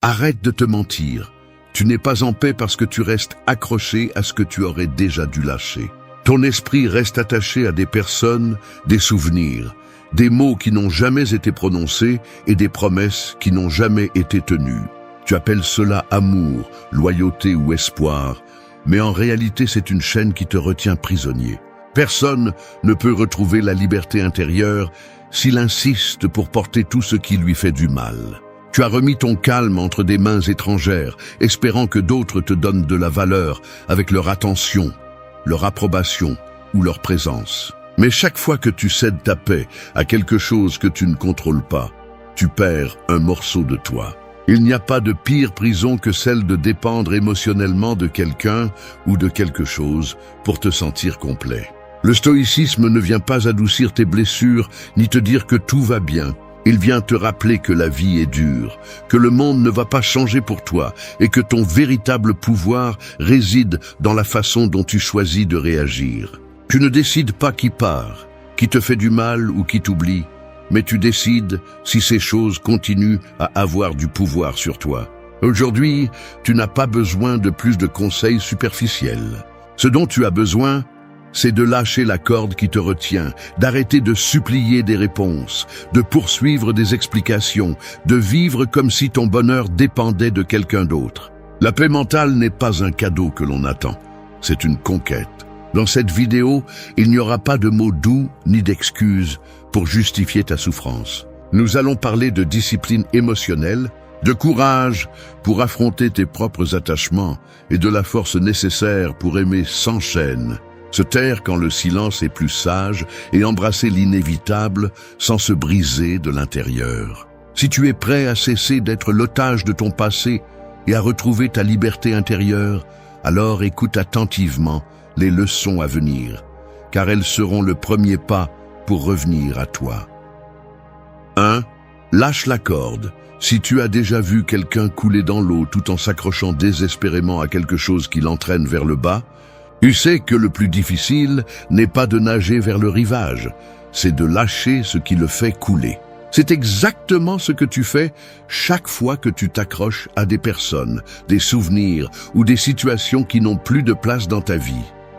Arrête de te mentir. Tu n'es pas en paix parce que tu restes accroché à ce que tu aurais déjà dû lâcher. Ton esprit reste attaché à des personnes, des souvenirs, des mots qui n'ont jamais été prononcés et des promesses qui n'ont jamais été tenues. Tu appelles cela amour, loyauté ou espoir, mais en réalité c'est une chaîne qui te retient prisonnier. Personne ne peut retrouver la liberté intérieure s'il insiste pour porter tout ce qui lui fait du mal. Tu as remis ton calme entre des mains étrangères, espérant que d'autres te donnent de la valeur avec leur attention, leur approbation ou leur présence. Mais chaque fois que tu cèdes ta paix à quelque chose que tu ne contrôles pas, tu perds un morceau de toi. Il n'y a pas de pire prison que celle de dépendre émotionnellement de quelqu'un ou de quelque chose pour te sentir complet. Le stoïcisme ne vient pas adoucir tes blessures ni te dire que tout va bien. Il vient te rappeler que la vie est dure, que le monde ne va pas changer pour toi et que ton véritable pouvoir réside dans la façon dont tu choisis de réagir. Tu ne décides pas qui part, qui te fait du mal ou qui t'oublie, mais tu décides si ces choses continuent à avoir du pouvoir sur toi. Aujourd'hui, tu n'as pas besoin de plus de conseils superficiels. Ce dont tu as besoin, c'est de lâcher la corde qui te retient, d'arrêter de supplier des réponses, de poursuivre des explications, de vivre comme si ton bonheur dépendait de quelqu'un d'autre. La paix mentale n'est pas un cadeau que l'on attend, c'est une conquête. Dans cette vidéo, il n'y aura pas de mots doux ni d'excuses pour justifier ta souffrance. Nous allons parler de discipline émotionnelle, de courage pour affronter tes propres attachements et de la force nécessaire pour aimer sans chaîne. Se taire quand le silence est plus sage et embrasser l'inévitable sans se briser de l'intérieur. Si tu es prêt à cesser d'être l'otage de ton passé et à retrouver ta liberté intérieure, alors écoute attentivement les leçons à venir, car elles seront le premier pas pour revenir à toi. 1. Lâche la corde. Si tu as déjà vu quelqu'un couler dans l'eau tout en s'accrochant désespérément à quelque chose qui l'entraîne vers le bas, tu sais que le plus difficile n'est pas de nager vers le rivage, c'est de lâcher ce qui le fait couler. C'est exactement ce que tu fais chaque fois que tu t'accroches à des personnes, des souvenirs ou des situations qui n'ont plus de place dans ta vie.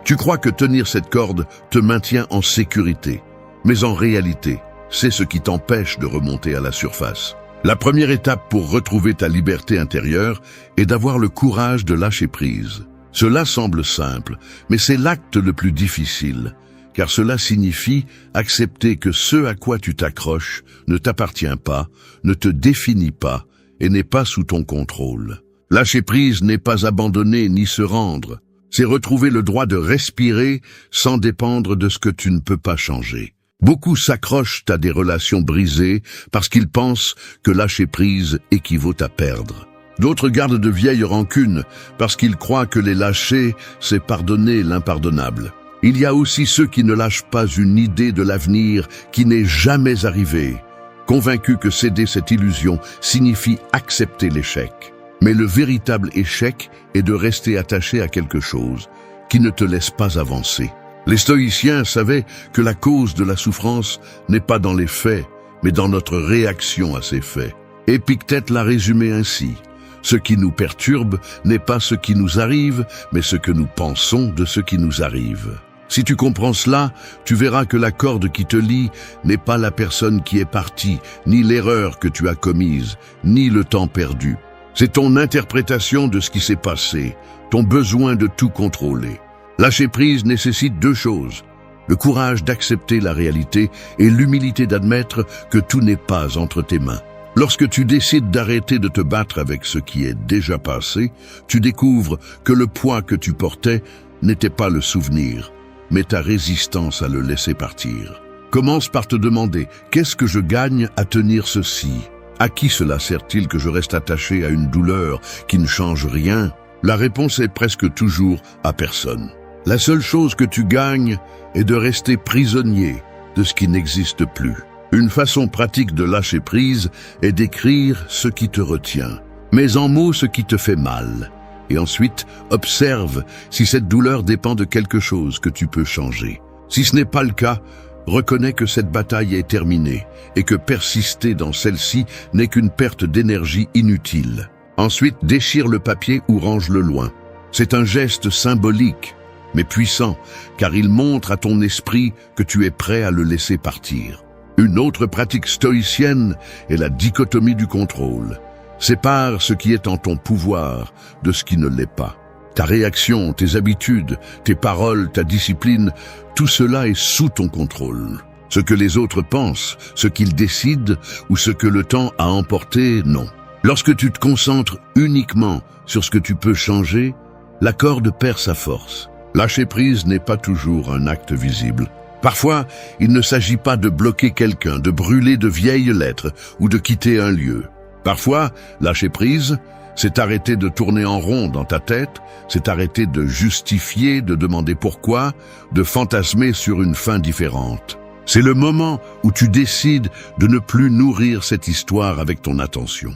Tu crois que tenir cette corde te maintient en sécurité, mais en réalité, c'est ce qui t'empêche de remonter à la surface. La première étape pour retrouver ta liberté intérieure est d'avoir le courage de lâcher prise. Cela semble simple, mais c'est l'acte le plus difficile, car cela signifie accepter que ce à quoi tu t'accroches ne t'appartient pas, ne te définit pas et n'est pas sous ton contrôle. Lâcher prise n'est pas abandonner ni se rendre, c'est retrouver le droit de respirer sans dépendre de ce que tu ne peux pas changer. Beaucoup s'accrochent à des relations brisées parce qu'ils pensent que lâcher prise équivaut à perdre. D'autres gardent de vieilles rancunes parce qu'ils croient que les lâcher, c'est pardonner l'impardonnable. Il y a aussi ceux qui ne lâchent pas une idée de l'avenir qui n'est jamais arrivée, convaincus que céder cette illusion signifie accepter l'échec. Mais le véritable échec est de rester attaché à quelque chose qui ne te laisse pas avancer. Les stoïciens savaient que la cause de la souffrance n'est pas dans les faits, mais dans notre réaction à ces faits. Épictète l'a résumé ainsi. Ce qui nous perturbe n'est pas ce qui nous arrive, mais ce que nous pensons de ce qui nous arrive. Si tu comprends cela, tu verras que la corde qui te lie n'est pas la personne qui est partie, ni l'erreur que tu as commise, ni le temps perdu. C'est ton interprétation de ce qui s'est passé, ton besoin de tout contrôler. Lâcher prise nécessite deux choses, le courage d'accepter la réalité et l'humilité d'admettre que tout n'est pas entre tes mains. Lorsque tu décides d'arrêter de te battre avec ce qui est déjà passé, tu découvres que le poids que tu portais n'était pas le souvenir, mais ta résistance à le laisser partir. Commence par te demander « Qu'est-ce que je gagne à tenir ceci ? À qui cela sert-il que je reste attaché à une douleur qui ne change rien ?» La réponse est presque toujours à personne. La seule chose que tu gagnes est de rester prisonnier de ce qui n'existe plus. Une façon pratique de lâcher prise est d'écrire ce qui te retient. Mets en mots ce qui te fait mal. Et ensuite, observe si cette douleur dépend de quelque chose que tu peux changer. Si ce n'est pas le cas, reconnais que cette bataille est terminée et que persister dans celle-ci n'est qu'une perte d'énergie inutile. Ensuite, déchire le papier ou range-le loin. C'est un geste symbolique, mais puissant, car il montre à ton esprit que tu es prêt à le laisser partir. Une autre pratique stoïcienne est la dichotomie du contrôle. Sépare ce qui est en ton pouvoir de ce qui ne l'est pas. Ta réaction, tes habitudes, tes paroles, ta discipline, tout cela est sous ton contrôle. Ce que les autres pensent, ce qu'ils décident ou ce que le temps a emporté, non. Lorsque tu te concentres uniquement sur ce que tu peux changer, la corde perd sa force. Lâcher prise n'est pas toujours un acte visible. Parfois, il ne s'agit pas de bloquer quelqu'un, de brûler de vieilles lettres ou de quitter un lieu. Parfois, lâcher prise, c'est arrêter de tourner en rond dans ta tête, c'est arrêter de justifier, de demander pourquoi, de fantasmer sur une fin différente. C'est le moment où tu décides de ne plus nourrir cette histoire avec ton attention.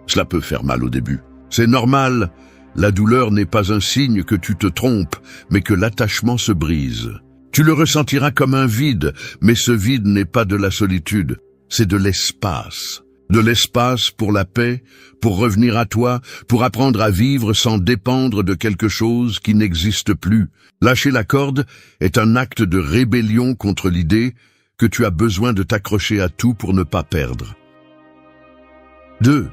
Cela peut faire mal au début. C'est normal, la douleur n'est pas un signe que tu te trompes, mais que l'attachement se brise. Tu le ressentiras comme un vide, mais ce vide n'est pas de la solitude, c'est de l'espace. De l'espace pour la paix, pour revenir à toi, pour apprendre à vivre sans dépendre de quelque chose qui n'existe plus. Lâcher la corde est un acte de rébellion contre l'idée que tu as besoin de t'accrocher à tout pour ne pas perdre. 2.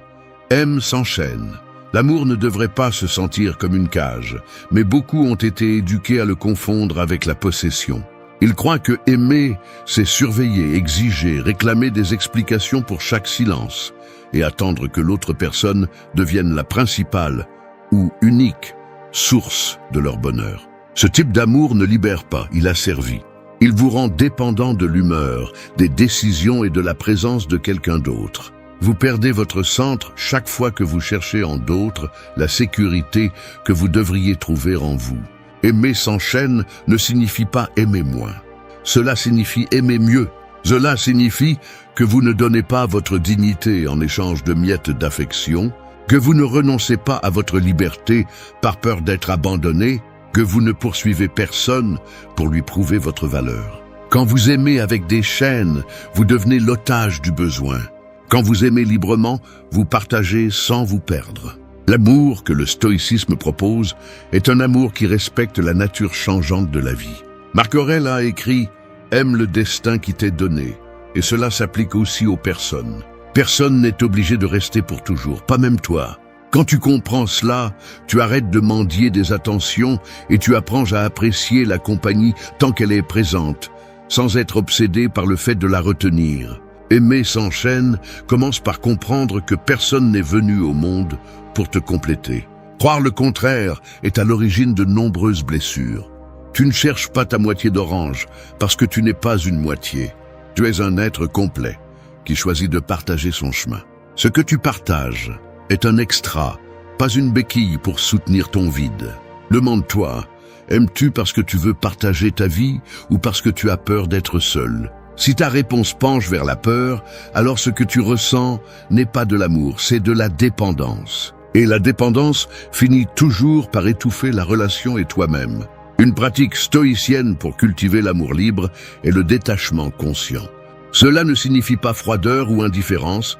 Aime s'enchaîne. L'amour ne devrait pas se sentir comme une cage, mais beaucoup ont été éduqués à le confondre avec la possession. Ils croient que aimer, c'est surveiller, exiger, réclamer des explications pour chaque silence et attendre que l'autre personne devienne la principale ou unique source de leur bonheur. Ce type d'amour ne libère pas, il asservit. Il vous rend dépendant de l'humeur, des décisions et de la présence de quelqu'un d'autre. Vous perdez votre centre chaque fois que vous cherchez en d'autres la sécurité que vous devriez trouver en vous. Aimer s'enchaîne ne signifie pas aimer moins. Cela signifie aimer mieux. Cela signifie que vous ne donnez pas votre dignité en échange de miettes d'affection, que vous ne renoncez pas à votre liberté par peur d'être abandonné, que vous ne poursuivez personne pour lui prouver votre valeur. Quand vous aimez avec des chaînes, vous devenez l'otage du besoin. Quand vous aimez librement, vous partagez sans vous perdre. L'amour que le stoïcisme propose est un amour qui respecte la nature changeante de la vie. Marc Aurèle a écrit « Aime le destin qui t'est donné » et cela s'applique aussi aux personnes. Personne n'est obligé de rester pour toujours, pas même toi. Quand tu comprends cela, tu arrêtes de mendier des attentions et tu apprends à apprécier la compagnie tant qu'elle est présente, sans être obsédé par le fait de la retenir. Aimer s'enchaîne commence par comprendre que personne n'est venu au monde pour te compléter. Croire le contraire est à l'origine de nombreuses blessures. Tu ne cherches pas ta moitié d'orange parce que tu n'es pas une moitié. Tu es un être complet qui choisit de partager son chemin. Ce que tu partages est un extra, pas une béquille pour soutenir ton vide. Demande-toi, aimes-tu parce que tu veux partager ta vie ou parce que tu as peur d'être seul ? Si ta réponse penche vers la peur, alors ce que tu ressens n'est pas de l'amour, c'est de la dépendance. Et la dépendance finit toujours par étouffer la relation et toi-même. Une pratique stoïcienne pour cultiver l'amour libre est le détachement conscient. Cela ne signifie pas froideur ou indifférence.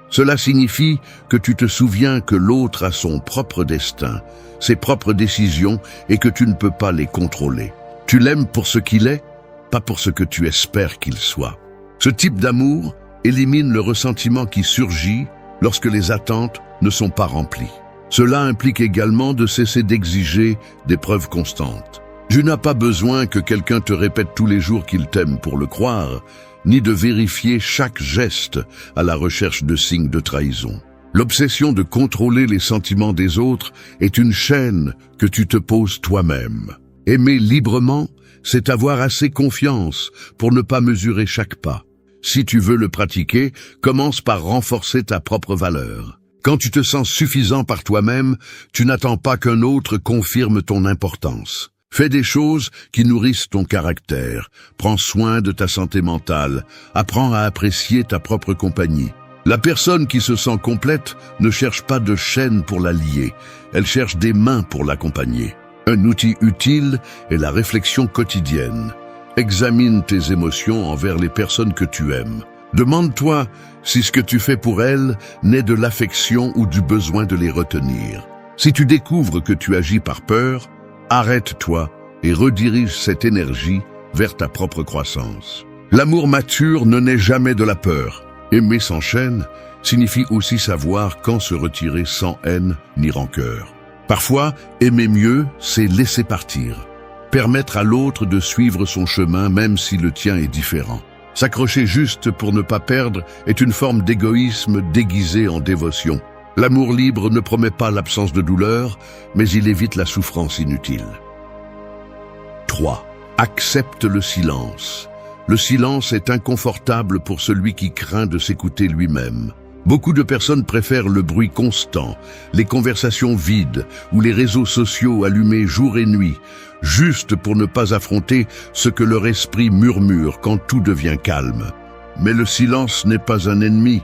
Cela signifie que tu te souviens que l'autre a son propre destin, ses propres décisions et que tu ne peux pas les contrôler. Tu l'aimes pour ce qu'il est, pas pour ce que tu espères qu'il soit. Ce type d'amour élimine le ressentiment qui surgit lorsque les attentes ne sont pas remplies. Cela implique également de cesser d'exiger des preuves constantes. Tu n'as pas besoin que quelqu'un te répète tous les jours qu'il t'aime pour le croire, ni de vérifier chaque geste à la recherche de signes de trahison. L'obsession de contrôler les sentiments des autres est une chaîne que tu te poses toi-même. Aimer librement, c'est avoir assez confiance pour ne pas mesurer chaque pas. Si tu veux le pratiquer, commence par renforcer ta propre valeur. Quand tu te sens suffisant par toi-même, tu n'attends pas qu'un autre confirme ton importance. Fais des choses qui nourrissent ton caractère. Prends soin de ta santé mentale. Apprends à apprécier ta propre compagnie. La personne qui se sent complète ne cherche pas de chaîne pour la lier. Elle cherche des mains pour l'accompagner. Un outil utile est la réflexion quotidienne. Examine tes émotions envers les personnes que tu aimes. Demande-toi si ce que tu fais pour elles naît de l'affection ou du besoin de les retenir. Si tu découvres que tu agis par peur, arrête-toi et redirige cette énergie vers ta propre croissance. L'amour mature ne naît jamais de la peur. Aimer sans chaîne signifie aussi savoir quand se retirer sans haine ni rancœur. Parfois, aimer mieux, c'est laisser partir. Permettre à l'autre de suivre son chemin même si le tien est différent. S'accrocher juste pour ne pas perdre est une forme d'égoïsme déguisée en dévotion. L'amour libre ne promet pas l'absence de douleur, mais il évite la souffrance inutile. 3. Accepte le silence. Le silence est inconfortable pour celui qui craint de s'écouter lui-même. Beaucoup de personnes préfèrent le bruit constant, les conversations vides ou les réseaux sociaux allumés jour et nuit, juste pour ne pas affronter ce que leur esprit murmure quand tout devient calme. Mais le silence n'est pas un ennemi.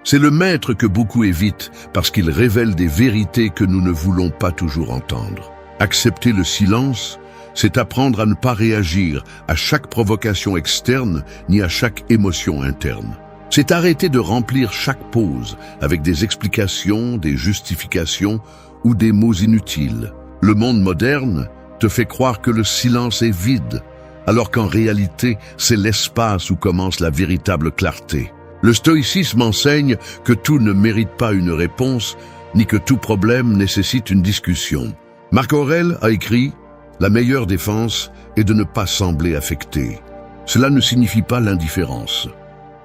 C'est le maître que beaucoup évitent parce qu'il révèle des vérités que nous ne voulons pas toujours entendre. Accepter le silence, c'est apprendre à ne pas réagir à chaque provocation externe ni à chaque émotion interne. C'est arrêter de remplir chaque pause avec des explications, des justifications ou des mots inutiles. Le monde moderne te fait croire que le silence est vide, alors qu'en réalité, c'est l'espace où commence la véritable clarté. Le stoïcisme enseigne que tout ne mérite pas une réponse, ni que tout problème nécessite une discussion. Marc Aurèle a écrit « La meilleure défense est de ne pas sembler affecté ». Cela ne signifie pas l'indifférence.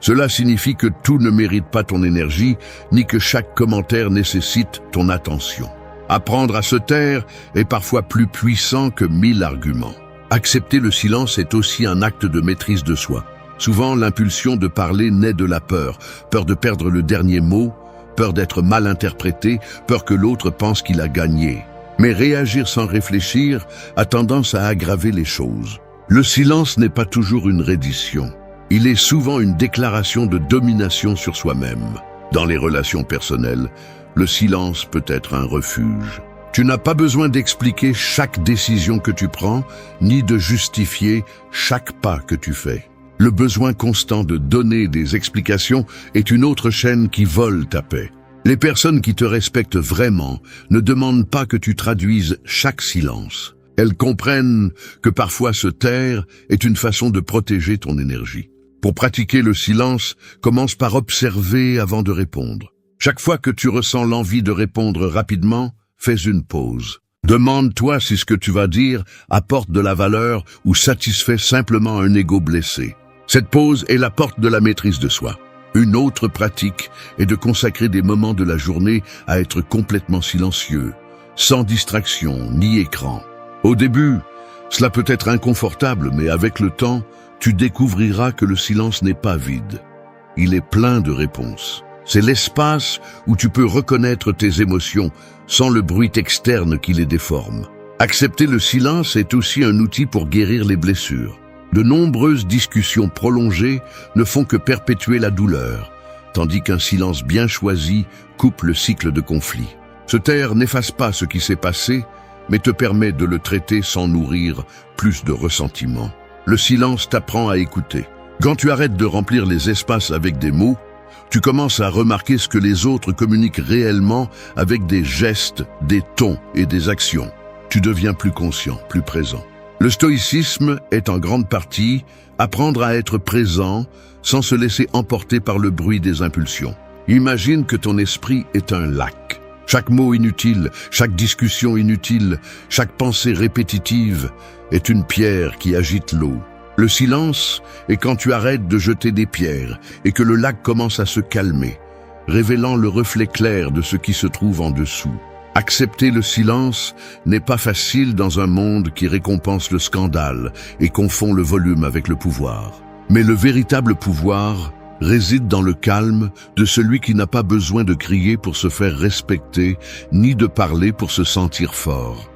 Cela signifie que tout ne mérite pas ton énergie, ni que chaque commentaire nécessite ton attention. Apprendre à se taire est parfois plus puissant que 1000 arguments. Accepter le silence est aussi un acte de maîtrise de soi. Souvent, l'impulsion de parler naît de la peur. Peur de perdre le dernier mot, peur d'être mal interprété, peur que l'autre pense qu'il a gagné. Mais réagir sans réfléchir a tendance à aggraver les choses. Le silence n'est pas toujours une reddition. Il est souvent une déclaration de domination sur soi-même. Dans les relations personnelles, le silence peut être un refuge. Tu n'as pas besoin d'expliquer chaque décision que tu prends, ni de justifier chaque pas que tu fais. Le besoin constant de donner des explications est une autre chaîne qui vole ta paix. Les personnes qui te respectent vraiment ne demandent pas que tu traduises chaque silence. Elles comprennent que parfois se taire est une façon de protéger ton énergie. Pour pratiquer le silence, commence par observer avant de répondre. Chaque fois que tu ressens l'envie de répondre rapidement, fais une pause. Demande-toi si ce que tu vas dire apporte de la valeur ou satisfait simplement un ego blessé. Cette pause est la porte de la maîtrise de soi. Une autre pratique est de consacrer des moments de la journée à être complètement silencieux, sans distraction ni écran. Au début, cela peut être inconfortable, mais avec le temps, tu découvriras que le silence n'est pas vide. Il est plein de réponses. C'est l'espace où tu peux reconnaître tes émotions sans le bruit externe qui les déforme. Accepter le silence est aussi un outil pour guérir les blessures. De nombreuses discussions prolongées ne font que perpétuer la douleur, tandis qu'un silence bien choisi coupe le cycle de conflit. Se taire n'efface pas ce qui s'est passé, mais te permet de le traiter sans nourrir plus de ressentiment. Le silence t'apprend à écouter. Quand tu arrêtes de remplir les espaces avec des mots, tu commences à remarquer ce que les autres communiquent réellement avec des gestes, des tons et des actions. Tu deviens plus conscient, plus présent. Le stoïcisme est en grande partie apprendre à être présent sans se laisser emporter par le bruit des impulsions. Imagine que ton esprit est un lac. Chaque mot inutile, chaque discussion inutile, chaque pensée répétitive est une pierre qui agite l'eau. Le silence est quand tu arrêtes de jeter des pierres et que le lac commence à se calmer, révélant le reflet clair de ce qui se trouve en dessous. Accepter le silence n'est pas facile dans un monde qui récompense le scandale et confond le volume avec le pouvoir. Mais le véritable pouvoir réside dans le calme de celui qui n'a pas besoin de crier pour se faire respecter, ni de parler pour se sentir fort.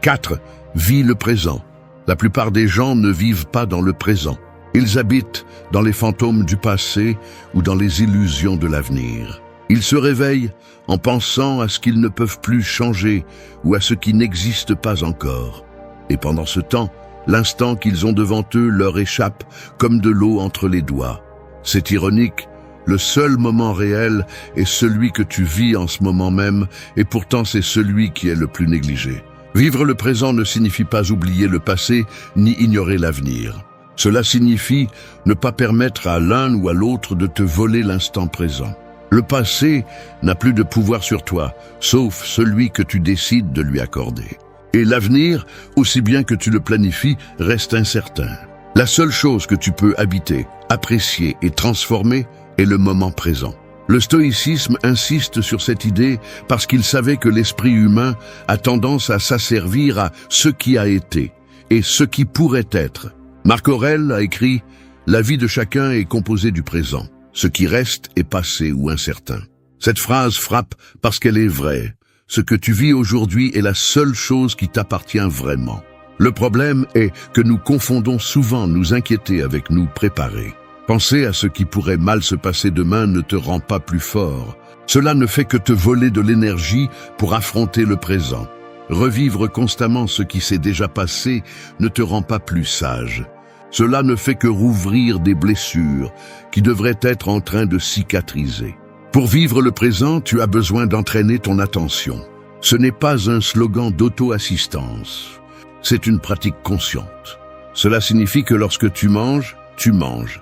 4. Vis le présent. La plupart des gens ne vivent pas dans le présent. Ils habitent dans les fantômes du passé ou dans les illusions de l'avenir. Ils se réveillent en pensant à ce qu'ils ne peuvent plus changer ou à ce qui n'existe pas encore. Et pendant ce temps, l'instant qu'ils ont devant eux leur échappe comme de l'eau entre les doigts. C'est ironique, le seul moment réel est celui que tu vis en ce moment même, et pourtant c'est celui qui est le plus négligé. Vivre le présent ne signifie pas oublier le passé, ni ignorer l'avenir. Cela signifie ne pas permettre à l'un ou à l'autre de te voler l'instant présent. Le passé n'a plus de pouvoir sur toi, sauf celui que tu décides de lui accorder. Et l'avenir, aussi bien que tu le planifies, reste incertain. La seule chose que tu peux habiter, apprécier et transformer est le moment présent. Le stoïcisme insiste sur cette idée parce qu'il savait que l'esprit humain a tendance à s'asservir à ce qui a été et ce qui pourrait être. Marc Aurèle a écrit « La vie de chacun est composée du présent. Ce qui reste est passé ou incertain. » Cette phrase frappe parce qu'elle est vraie. Ce que tu vis aujourd'hui est la seule chose qui t'appartient vraiment. Le problème est que nous confondons souvent nous inquiéter avec nous préparer. Penser à ce qui pourrait mal se passer demain ne te rend pas plus fort. Cela ne fait que te voler de l'énergie pour affronter le présent. Revivre constamment ce qui s'est déjà passé ne te rend pas plus sage. Cela ne fait que rouvrir des blessures qui devraient être en train de cicatriser. Pour vivre le présent, tu as besoin d'entraîner ton attention. Ce n'est pas un slogan d'auto-assistance. C'est une pratique consciente. Cela signifie que lorsque tu manges, tu manges.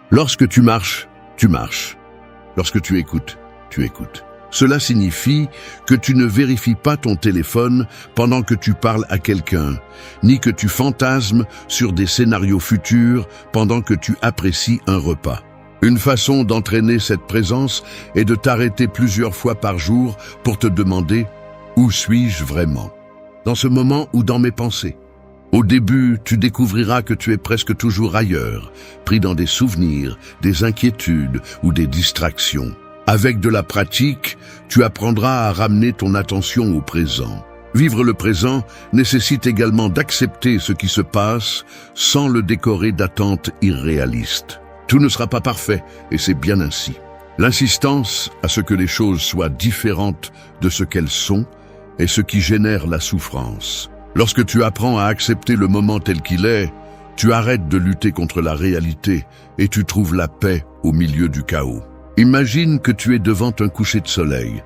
Lorsque tu marches, tu marches. Lorsque tu écoutes, tu écoutes. Cela signifie que tu ne vérifies pas ton téléphone pendant que tu parles à quelqu'un, ni que tu fantasmes sur des scénarios futurs pendant que tu apprécies un repas. Une façon d'entraîner cette présence est de t'arrêter plusieurs fois par jour pour te demander « Où suis-je vraiment ?» Dans ce moment ou dans mes pensées. Au début, tu découvriras que tu es presque toujours ailleurs, pris dans des souvenirs, des inquiétudes ou des distractions. Avec de la pratique, tu apprendras à ramener ton attention au présent. Vivre le présent nécessite également d'accepter ce qui se passe sans le décorer d'attentes irréalistes. Tout ne sera pas parfait, et c'est bien ainsi. L'insistance à ce que les choses soient différentes de ce qu'elles sont est ce qui génère la souffrance. Lorsque tu apprends à accepter le moment tel qu'il est, tu arrêtes de lutter contre la réalité et tu trouves la paix au milieu du chaos. Imagine que tu es devant un coucher de soleil,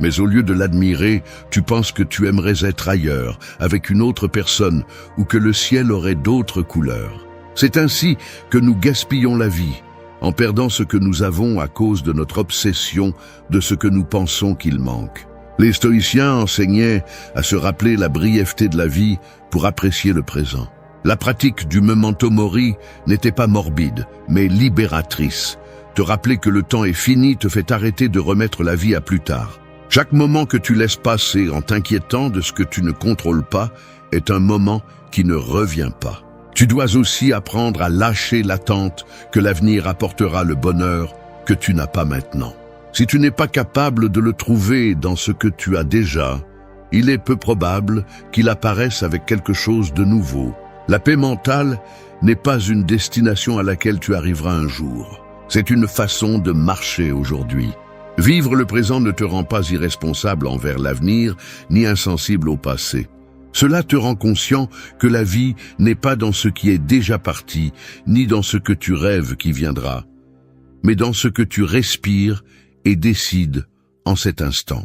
mais au lieu de l'admirer, tu penses que tu aimerais être ailleurs, avec une autre personne, ou que le ciel aurait d'autres couleurs. C'est ainsi que nous gaspillons la vie, en perdant ce que nous avons à cause de notre obsession de ce que nous pensons qu'il manque. Les stoïciens enseignaient à se rappeler la brièveté de la vie pour apprécier le présent. La pratique du memento mori n'était pas morbide, mais libératrice. Te rappeler que le temps est fini te fait arrêter de remettre la vie à plus tard. Chaque moment que tu laisses passer en t'inquiétant de ce que tu ne contrôles pas est un moment qui ne revient pas. Tu dois aussi apprendre à lâcher l'attente que l'avenir apportera le bonheur que tu n'as pas maintenant. Si tu n'es pas capable de le trouver dans ce que tu as déjà, il est peu probable qu'il apparaisse avec quelque chose de nouveau. La paix mentale n'est pas une destination à laquelle tu arriveras un jour. C'est une façon de marcher aujourd'hui. Vivre le présent ne te rend pas irresponsable envers l'avenir, ni insensible au passé. Cela te rend conscient que la vie n'est pas dans ce qui est déjà parti, ni dans ce que tu rêves qui viendra, mais dans ce que tu respires et décides en cet instant.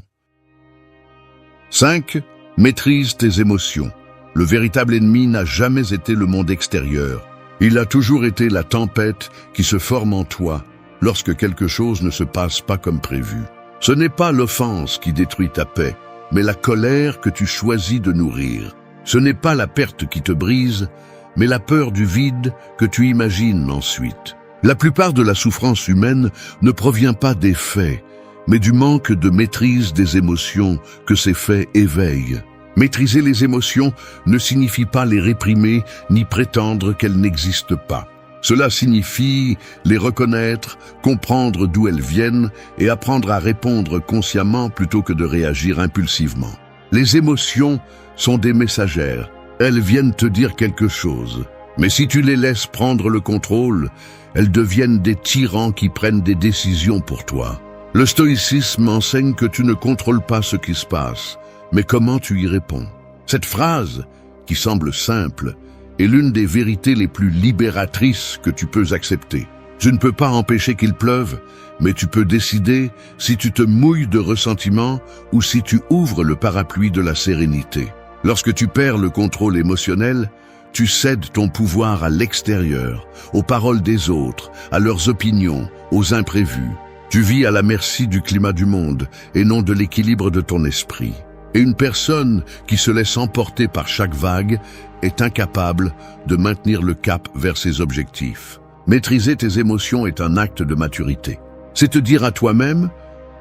5. Maîtrise tes émotions. Le véritable ennemi n'a jamais été le monde extérieur. Il a toujours été la tempête qui se forme en toi lorsque quelque chose ne se passe pas comme prévu. Ce n'est pas l'offense qui détruit ta paix, mais la colère que tu choisis de nourrir. Ce n'est pas la perte qui te brise, mais la peur du vide que tu imagines ensuite. La plupart de la souffrance humaine ne provient pas des faits, mais du manque de maîtrise des émotions que ces faits éveillent. Maîtriser les émotions ne signifie pas les réprimer ni prétendre qu'elles n'existent pas. Cela signifie les reconnaître, comprendre d'où elles viennent et apprendre à répondre consciemment plutôt que de réagir impulsivement. Les émotions sont des messagères. Elles viennent te dire quelque chose. Mais si tu les laisses prendre le contrôle, elles deviennent des tyrans qui prennent des décisions pour toi. Le stoïcisme enseigne que tu ne contrôles pas ce qui se passe, mais comment tu y réponds. Cette phrase, qui semble simple, est l'une des vérités les plus libératrices que tu peux accepter. Tu ne peux pas empêcher qu'il pleuve, mais tu peux décider si tu te mouilles de ressentiment ou si tu ouvres le parapluie de la sérénité. Lorsque tu perds le contrôle émotionnel, tu cèdes ton pouvoir à l'extérieur, aux paroles des autres, à leurs opinions, aux imprévus. Tu vis à la merci du climat du monde et non de l'équilibre de ton esprit. Et une personne qui se laisse emporter par chaque vague est incapable de maintenir le cap vers ses objectifs. Maîtriser tes émotions est un acte de maturité. C'est te dire à toi-même,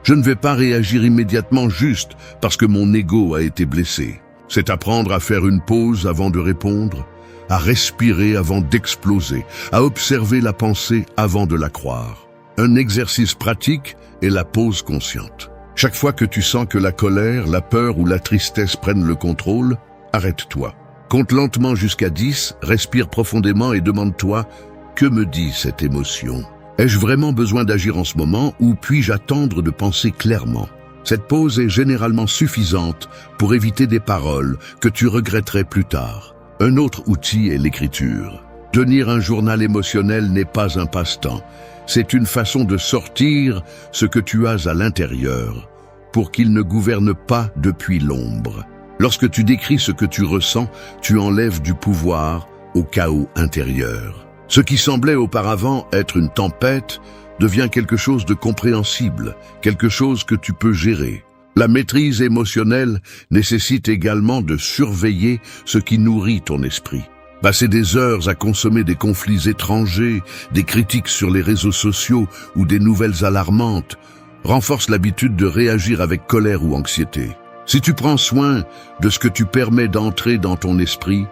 je ne vais pas réagir immédiatement juste parce que mon ego a été blessé. C'est apprendre à faire une pause avant de répondre, à respirer avant d'exploser, à observer la pensée avant de la croire. Un exercice pratique est la pause consciente. Chaque fois que tu sens que la colère, la peur ou la tristesse prennent le contrôle, arrête-toi. Compte lentement jusqu'à 10, respire profondément et demande-toi « Que me dit cette émotion ? Ai-je vraiment besoin d'agir en ce moment ou puis-je attendre de penser clairement ?» Cette pause est généralement suffisante pour éviter des paroles que tu regretterais plus tard. Un autre outil est l'écriture. Tenir un journal émotionnel n'est pas un passe-temps. C'est une façon de sortir ce que tu as à l'intérieur pour qu'il ne gouverne pas depuis l'ombre. Lorsque tu décris ce que tu ressens, tu enlèves du pouvoir au chaos intérieur. Ce qui semblait auparavant être une tempête devient quelque chose de compréhensible, quelque chose que tu peux gérer. La maîtrise émotionnelle nécessite également de surveiller ce qui nourrit ton esprit. Passer des heures à consommer des conflits étrangers, des critiques sur les réseaux sociaux ou des nouvelles alarmantes renforce l'habitude de réagir avec colère ou anxiété. Si tu prends soin de ce que tu permets d'entrer dans ton esprit,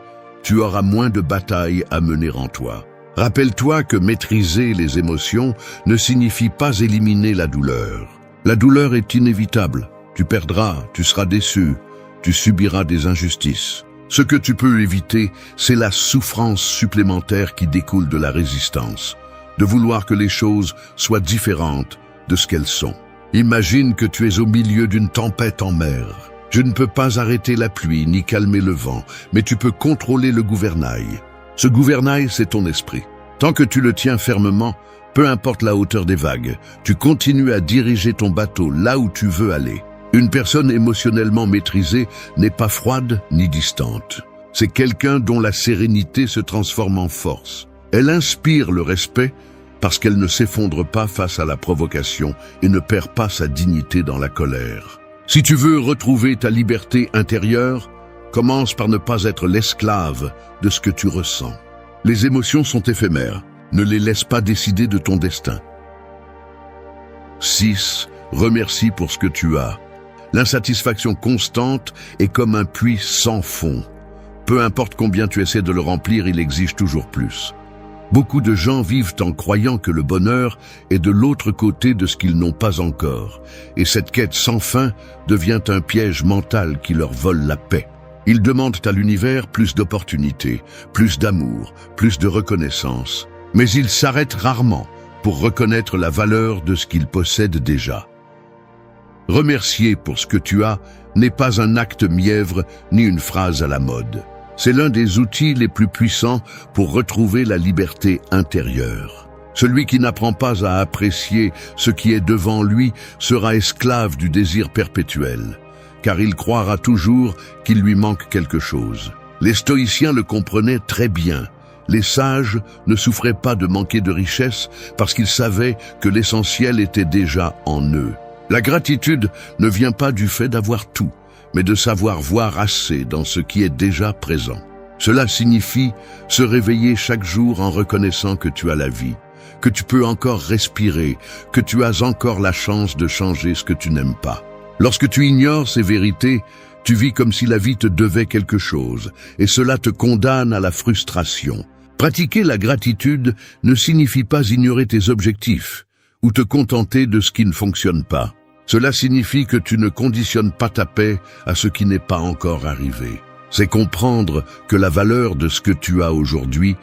tu auras moins de batailles à mener en toi. Rappelle-toi que maîtriser les émotions ne signifie pas éliminer la douleur. La douleur est inévitable. Tu perdras, tu seras déçu, tu subiras des injustices. Ce que tu peux éviter, c'est la souffrance supplémentaire qui découle de la résistance, de vouloir que les choses soient différentes de ce qu'elles sont. Imagine que tu es au milieu d'une tempête en mer. Je ne peux pas arrêter la pluie ni calmer le vent, mais tu peux contrôler le gouvernail. Ce gouvernail, c'est ton esprit. Tant que tu le tiens fermement, peu importe la hauteur des vagues, tu continues à diriger ton bateau là où tu veux aller. Une personne émotionnellement maîtrisée n'est pas froide ni distante. C'est quelqu'un dont la sérénité se transforme en force. Elle inspire le respect parce qu'elle ne s'effondre pas face à la provocation et ne perd pas sa dignité dans la colère. Si tu veux retrouver ta liberté intérieure, commence par ne pas être l'esclave de ce que tu ressens. Les émotions sont éphémères. Ne les laisse pas décider de ton destin. 6. Remercie pour ce que tu as. L'insatisfaction constante est comme un puits sans fond. Peu importe combien tu essaies de le remplir, il exige toujours plus. Beaucoup de gens vivent en croyant que le bonheur est de l'autre côté de ce qu'ils n'ont pas encore. Et cette quête sans fin devient un piège mental qui leur vole la paix. Ils demandent à l'univers plus d'opportunités, plus d'amour, plus de reconnaissance. Mais ils s'arrêtent rarement pour reconnaître la valeur de ce qu'ils possèdent déjà. Remercier pour ce que tu as n'est pas un acte mièvre ni une phrase à la mode. C'est l'un des outils les plus puissants pour retrouver la liberté intérieure. Celui qui n'apprend pas à apprécier ce qui est devant lui sera esclave du désir perpétuel, car il croira toujours qu'il lui manque quelque chose. Les stoïciens le comprenaient très bien. Les sages ne souffraient pas de manquer de richesse parce qu'ils savaient que l'essentiel était déjà en eux. La gratitude ne vient pas du fait d'avoir tout, mais de savoir voir assez dans ce qui est déjà présent. Cela signifie se réveiller chaque jour en reconnaissant que tu as la vie, que tu peux encore respirer, que tu as encore la chance de changer ce que tu n'aimes pas. Lorsque tu ignores ces vérités, tu vis comme si la vie te devait quelque chose, et cela te condamne à la frustration. Pratiquer la gratitude ne signifie pas ignorer tes objectifs, ou te contenter de ce qui ne fonctionne pas. Cela signifie que tu ne conditionnes pas ta paix à ce qui n'est pas encore arrivé. C'est comprendre que la valeur de ce que tu as aujourd'hui.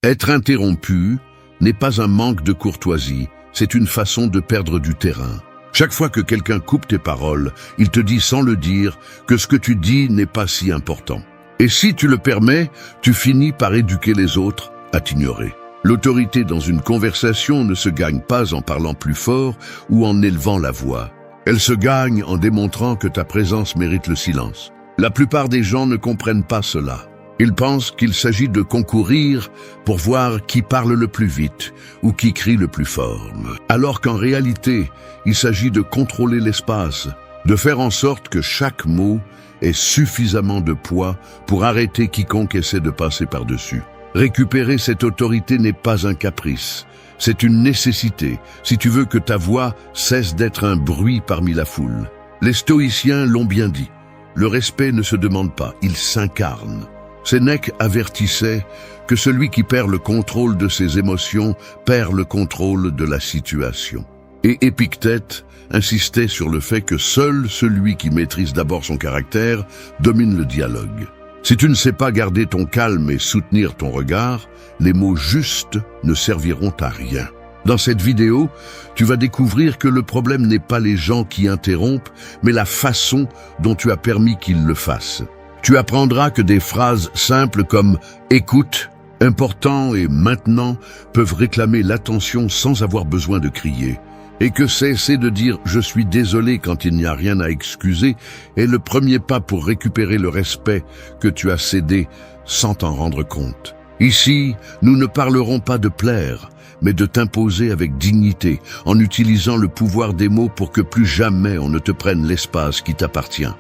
Être interrompu n'est pas un manque de courtoisie, c'est une façon de perdre du terrain. Chaque fois que quelqu'un coupe tes paroles, il te dit sans le dire que ce que tu dis n'est pas si important. Et si tu le permets, tu finis par éduquer les autres à t'ignorer. L'autorité dans une conversation ne se gagne pas en parlant plus fort ou en élevant la voix. Elle se gagne en démontrant que ta présence mérite le silence. La plupart des gens ne comprennent pas cela. Ils pensent qu'il s'agit de concourir pour voir qui parle le plus vite ou qui crie le plus fort. Alors qu'en réalité, il s'agit de contrôler l'espace, de faire en sorte que chaque mot ait suffisamment de poids pour arrêter quiconque essaie de passer par-dessus. Récupérer cette autorité n'est pas un caprice, c'est une nécessité si tu veux que ta voix cesse d'être un bruit parmi la foule. Les stoïciens l'ont bien dit, le respect ne se demande pas, il s'incarne. Sénèque avertissait que celui qui perd le contrôle de ses émotions perd le contrôle de la situation. Et Épictète insistait sur le fait que seul celui qui maîtrise d'abord son caractère domine le dialogue. Si tu ne sais pas garder ton calme et soutenir ton regard, les mots justes ne serviront à rien. Dans cette vidéo, tu vas découvrir que le problème n'est pas les gens qui interrompent, mais la façon dont tu as permis qu'ils le fassent. Tu apprendras que des phrases simples comme « écoute »,« important » et « maintenant » peuvent réclamer l'attention sans avoir besoin de crier. Et que cesser de dire « je suis désolé » quand il n'y a rien à excuser est le premier pas pour récupérer le respect que tu as cédé sans t'en rendre compte. Ici, nous ne parlerons pas de plaire, mais de t'imposer avec dignité, en utilisant le pouvoir des mots pour que plus jamais on ne te prenne l'espace qui t'appartient.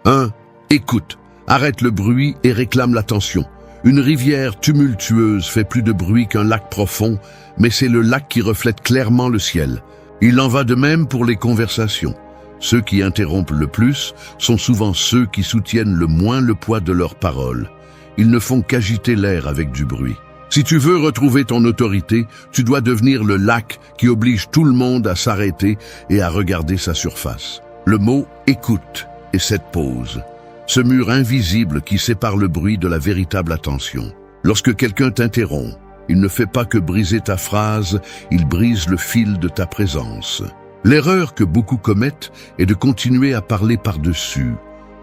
1. Écoute, arrête le bruit et réclame l'attention. Une rivière tumultueuse fait plus de bruit qu'un lac profond, mais c'est le lac qui reflète clairement le ciel. Il en va de même pour les conversations. Ceux qui interrompent le plus sont souvent ceux qui soutiennent le moins le poids de leurs paroles. Ils ne font qu'agiter l'air avec du bruit. Si tu veux retrouver ton autorité, tu dois devenir le lac qui oblige tout le monde à s'arrêter et à regarder sa surface. Le mot « écoute » est cette pause, ce mur invisible qui sépare le bruit de la véritable attention. Lorsque quelqu'un t'interrompt, il ne fait pas que briser ta phrase, il brise le fil de ta présence. L'erreur que beaucoup commettent est de continuer à parler par-dessus,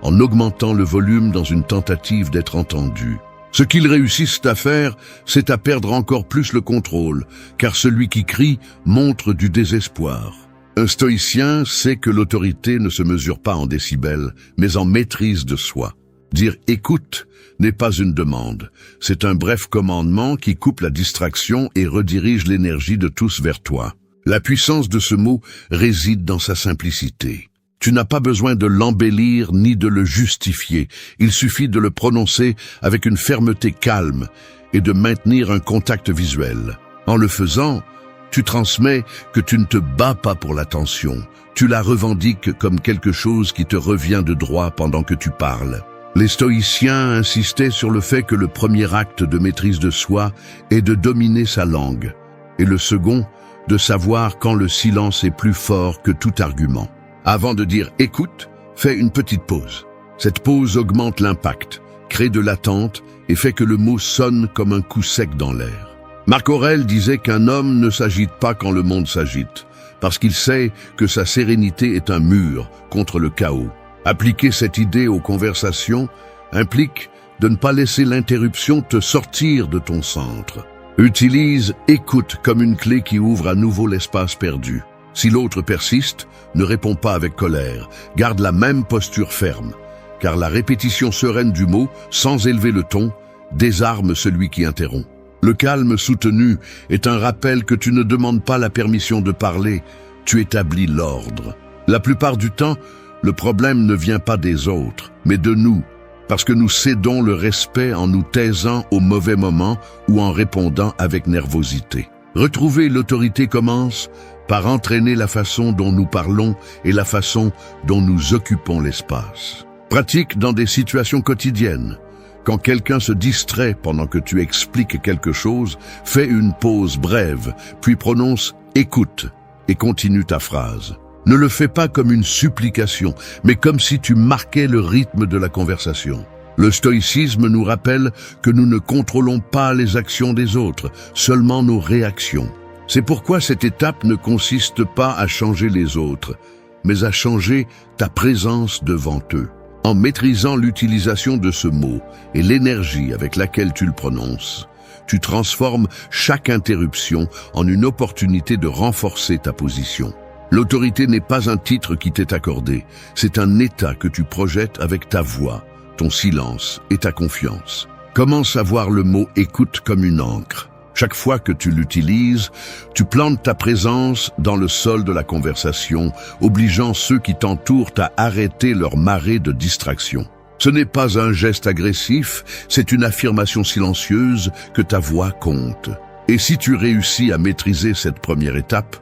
en augmentant le volume dans une tentative d'être entendu. Ce qu'ils réussissent à faire, c'est à perdre encore plus le contrôle, car celui qui crie montre du désespoir. Un stoïcien sait que l'autorité ne se mesure pas en décibels, mais en maîtrise de soi. Dire « écoute » n'est pas une demande, c'est un bref commandement qui coupe la distraction et redirige l'énergie de tous vers toi. La puissance de ce mot réside dans sa simplicité. Tu n'as pas besoin de l'embellir ni de le justifier, il suffit de le prononcer avec une fermeté calme et de maintenir un contact visuel. En le faisant, tu transmets que tu ne te bats pas pour l'attention, tu la revendiques comme quelque chose qui te revient de droit pendant que tu parles. Les stoïciens insistaient sur le fait que le premier acte de maîtrise de soi est de dominer sa langue, et le second, de savoir quand le silence est plus fort que tout argument. Avant de dire « écoute », fais une petite pause. Cette pause augmente l'impact, crée de l'attente et fait que le mot sonne comme un coup sec dans l'air. Marc Aurèle disait qu'un homme ne s'agite pas quand le monde s'agite, parce qu'il sait que sa sérénité est un mur contre le chaos. Appliquer cette idée aux conversations implique de ne pas laisser l'interruption te sortir de ton centre. Utilise « écoute » comme une clé qui ouvre à nouveau l'espace perdu. Si l'autre persiste, ne réponds pas avec colère, garde la même posture ferme, car la répétition sereine du mot, sans élever le ton, désarme celui qui interrompt. Le calme soutenu est un rappel que tu ne demandes pas la permission de parler, tu établis l'ordre. La plupart du temps, le problème ne vient pas des autres, mais de nous, parce que nous cédons le respect en nous taisant au mauvais moment ou en répondant avec nervosité. Retrouver l'autorité commence par entraîner la façon dont nous parlons et la façon dont nous occupons l'espace. Pratique dans des situations quotidiennes. Quand quelqu'un se distrait pendant que tu expliques quelque chose, fais une pause brève, puis prononce « écoute » et continue ta phrase. Ne le fais pas comme une supplication, mais comme si tu marquais le rythme de la conversation. Le stoïcisme nous rappelle que nous ne contrôlons pas les actions des autres, seulement nos réactions. C'est pourquoi cette étape ne consiste pas à changer les autres, mais à changer ta présence devant eux. En maîtrisant l'utilisation de ce mot et l'énergie avec laquelle tu le prononces, tu transformes chaque interruption en une opportunité de renforcer ta position. L'autorité n'est pas un titre qui t'est accordé, c'est un état que tu projettes avec ta voix, ton silence et ta confiance. Commence à voir le mot « écoute » comme une encre. Chaque fois que tu l'utilises, tu plantes ta présence dans le sol de la conversation, obligeant ceux qui t'entourent à arrêter leur marée de distraction. Ce n'est pas un geste agressif, c'est une affirmation silencieuse que ta voix compte. Et si tu réussis à maîtriser cette première étape,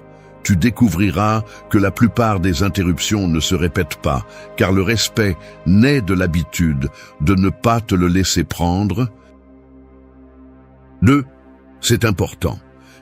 tu découvriras que la plupart des interruptions ne se répètent pas, car le respect naît de l'habitude de ne pas te le laisser prendre. 2. C'est important.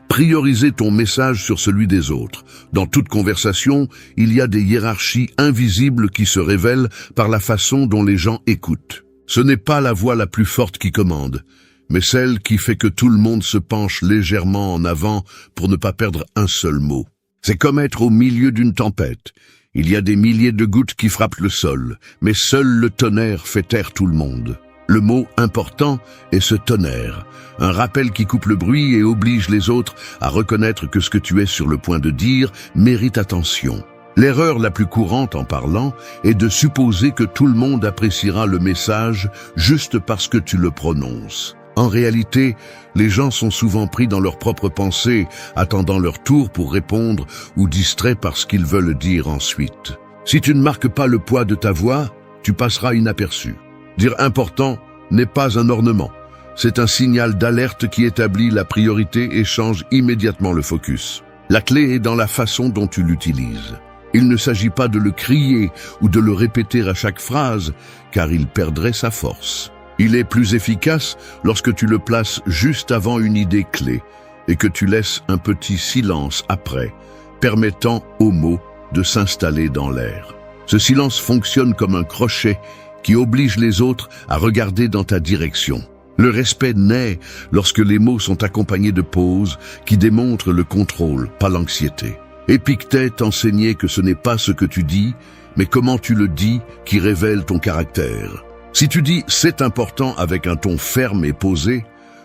Prioriser ton message sur celui des autres. Dans toute conversation, il y a des hiérarchies invisibles qui se révèlent par la façon dont les gens écoutent. Ce n'est pas la voix la plus forte qui commande, mais celle qui fait que tout le monde se penche légèrement en avant pour ne pas perdre un seul mot. C'est comme être au milieu d'une tempête. Il y a des milliers de gouttes qui frappent le sol, mais seul le tonnerre fait taire tout le monde. Le mot important est ce tonnerre, un rappel qui coupe le bruit et oblige les autres à reconnaître que ce que tu es sur le point de dire mérite attention. L'erreur la plus courante en parlant est de supposer que tout le monde appréciera le message juste parce que tu le prononces. En réalité, les gens sont souvent pris dans leurs propres pensées, attendant leur tour pour répondre ou distraits par ce qu'ils veulent dire ensuite. Si tu ne marques pas le poids de ta voix, tu passeras inaperçu. Dire important n'est pas un ornement. C'est un signal d'alerte qui établit la priorité et change immédiatement le focus. La clé est dans la façon dont tu l'utilises. Il ne s'agit pas de le crier ou de le répéter à chaque phrase, car il perdrait sa force. Il est plus efficace lorsque tu le places juste avant une idée clé et que tu laisses un petit silence après, permettant aux mots de s'installer dans l'air. Ce silence fonctionne comme un crochet qui oblige les autres à regarder dans ta direction. Le respect naît lorsque les mots sont accompagnés de pauses qui démontrent le contrôle, pas l'anxiété. Épictète enseignait que ce n'est pas ce que tu dis, mais comment tu le dis qui révèle ton caractère. Si tu dis « c'est important » avec un ton ferme et posé,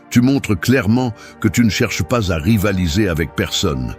tu montres clairement que tu ne cherches pas à rivaliser avec personne,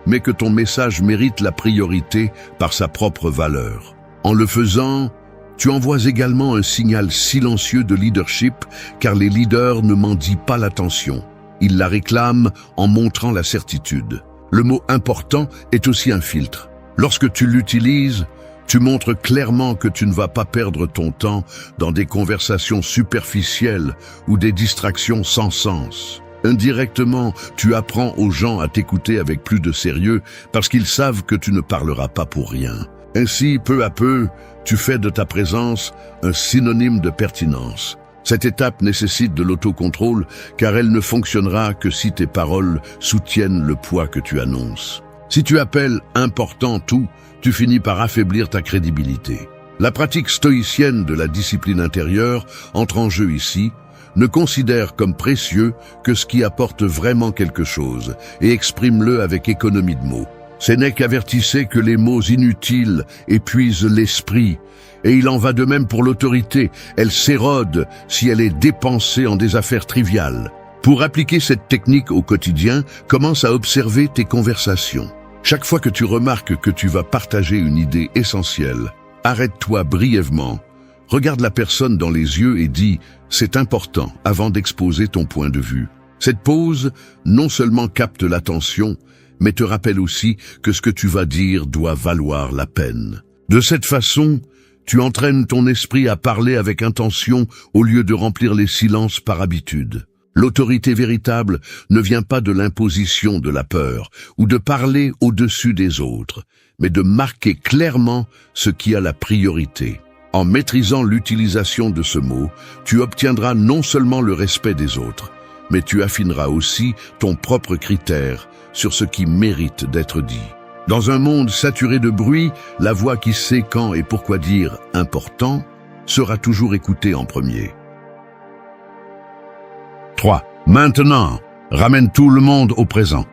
mais que ton message mérite la priorité par sa propre valeur. En le faisant, tu envoies également un signal silencieux de leadership, car les leaders ne mendient pas l'attention. Ils la réclament en montrant la certitude. Le mot « important » est aussi un filtre. Lorsque tu l'utilises, tu montres clairement que tu ne vas pas perdre ton temps dans des conversations superficielles ou des distractions sans sens. Indirectement, tu apprends aux gens à t'écouter avec plus de sérieux parce qu'ils savent que tu ne parleras pas pour rien. Ainsi, peu à peu, tu fais de ta présence un synonyme de pertinence. Cette étape nécessite de l'autocontrôle car elle ne fonctionnera que si tes paroles soutiennent le poids que tu annonces. Si tu appelles important tout, tu finis par affaiblir ta crédibilité. La pratique stoïcienne de la discipline intérieure entre en jeu ici, ne considère comme précieux que ce qui apporte vraiment quelque chose et exprime-le avec économie de mots. Sénèque avertissait que les mots inutiles épuisent l'esprit, et il en va de même pour l'autorité. Elle s'érode si elle est dépensée en des affaires triviales. Pour appliquer cette technique au quotidien, commence à observer tes conversations. Chaque fois que tu remarques que tu vas partager une idée essentielle, arrête-toi brièvement, regarde la personne dans les yeux et dis « c'est important » avant d'exposer ton point de vue. Cette pause non seulement capte l'attention, mais te rappelle aussi que ce que tu vas dire doit valoir la peine. De cette façon, tu entraînes ton esprit à parler avec intention au lieu de remplir les silences par habitude. L'autorité véritable ne vient pas de l'imposition de la peur ou de parler au-dessus des autres, mais de marquer clairement ce qui a la priorité. En maîtrisant l'utilisation de ce mot, tu obtiendras non seulement le respect des autres, mais tu affineras aussi ton propre critère sur ce qui mérite d'être dit. Dans un monde saturé de bruit, la voix qui sait quand et pourquoi dire « important » sera toujours écoutée en premier. 3. Maintenant, ramène tout le monde au présent.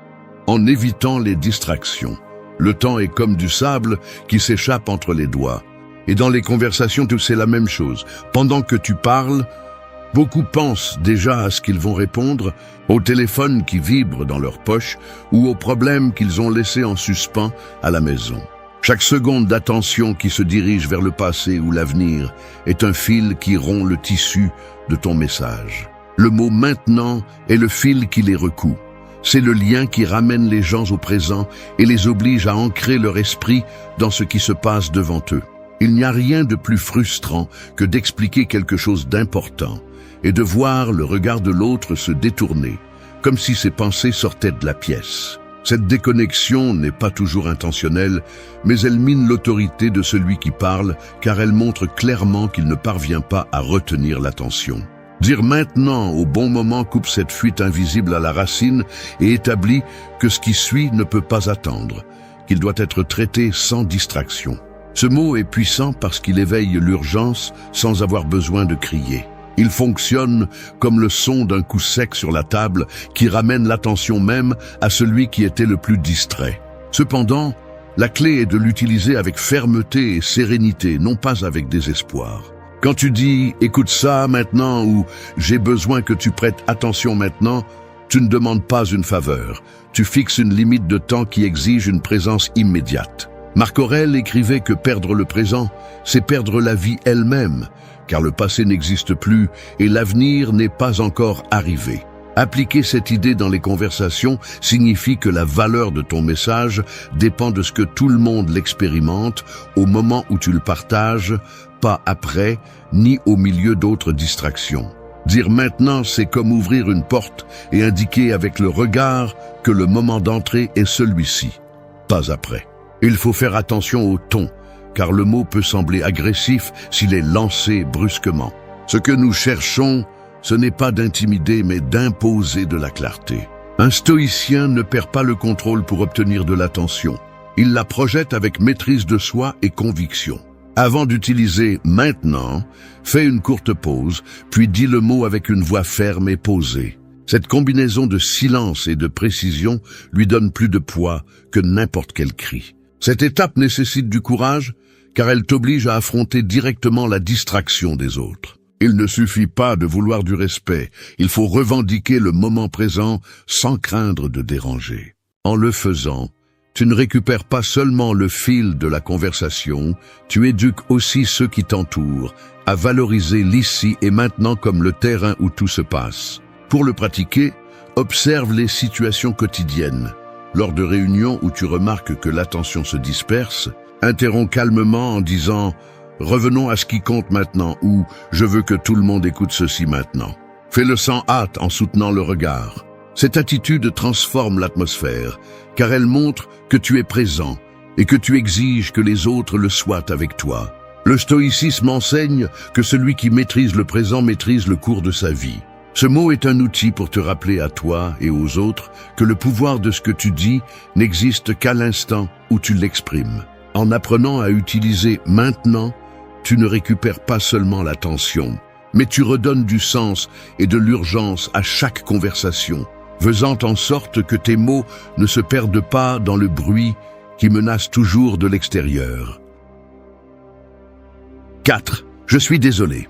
En évitant les distractions. Le temps est comme du sable qui s'échappe entre les doigts. Et dans les conversations, c'est la même chose. Pendant que tu parles, Beaucoup pensent déjà à ce qu'ils vont répondre, au téléphone qui vibre dans leur poche ou aux problèmes qu'ils ont laissés en suspens à la maison. Chaque seconde d'attention qui se dirige vers le passé ou l'avenir est un fil qui rompt le tissu de ton message. Le mot « maintenant » est le fil qui les recoue. C'est le lien qui ramène les gens au présent et les oblige à ancrer leur esprit dans ce qui se passe devant eux. Il n'y a rien de plus frustrant que d'expliquer quelque chose d'important et de voir le regard de l'autre se détourner, comme si ses pensées sortaient de la pièce. Cette déconnexion n'est pas toujours intentionnelle, mais elle mine l'autorité de celui qui parle, car elle montre clairement qu'il ne parvient pas à retenir l'attention. Dire maintenant au bon moment coupe cette fuite invisible à la racine et établit que ce qui suit ne peut pas attendre, qu'il doit être traité sans distraction. Ce mot est puissant parce qu'il éveille l'urgence sans avoir besoin de crier. Il fonctionne comme le son d'un coup sec sur la table qui ramène l'attention même à celui qui était le plus distrait. Cependant, la clé est de l'utiliser avec fermeté et sérénité, non pas avec désespoir. Quand tu dis « écoute ça maintenant » ou « j'ai besoin que tu prêtes attention maintenant », tu ne demandes pas une faveur. Tu fixes une limite de temps qui exige une présence immédiate. Marc Aurèle écrivait que perdre le présent, c'est perdre la vie elle-même, car le passé n'existe plus et l'avenir n'est pas encore arrivé. Appliquer cette idée dans les conversations signifie que la valeur de ton message dépend de ce que tout le monde l'expérimente au moment où tu le partages, pas après, ni au milieu d'autres distractions. Dire maintenant, c'est comme ouvrir une porte et indiquer avec le regard que le moment d'entrée est celui-ci, pas après. Il faut faire attention au ton, car le mot peut sembler agressif s'il est lancé brusquement. Ce que nous cherchons, ce n'est pas d'intimider, mais d'imposer de la clarté. Un stoïcien ne perd pas le contrôle pour obtenir de l'attention. Il la projette avec maîtrise de soi et conviction. Avant d'utiliser « maintenant », fais une courte pause, puis dis le mot avec une voix ferme et posée. Cette combinaison de silence et de précision lui donne plus de poids que n'importe quel cri. Cette étape nécessite du courage, car elle t'oblige à affronter directement la distraction des autres. Il ne suffit pas de vouloir du respect, il faut revendiquer le moment présent sans craindre de déranger. En le faisant, tu ne récupères pas seulement le fil de la conversation, tu éduques aussi ceux qui t'entourent à valoriser l'ici et maintenant comme le terrain où tout se passe. Pour le pratiquer, observe les situations quotidiennes. Lors de réunions où tu remarques que l'attention se disperse, interromps calmement en disant « Revenons à ce qui compte maintenant » ou « Je veux que tout le monde écoute ceci maintenant ». Fais-le sans hâte en soutenant le regard. Cette attitude transforme l'atmosphère, car elle montre que tu es présent et que tu exiges que les autres le soient avec toi. Le stoïcisme enseigne que celui qui maîtrise le présent maîtrise le cours de sa vie. Ce mot est un outil pour te rappeler à toi et aux autres que le pouvoir de ce que tu dis n'existe qu'à l'instant où tu l'exprimes. En apprenant à utiliser « maintenant », tu ne récupères pas seulement l'attention, mais tu redonnes du sens et de l'urgence à chaque conversation, faisant en sorte que tes mots ne se perdent pas dans le bruit qui menace toujours de l'extérieur. 4. Je suis désolé.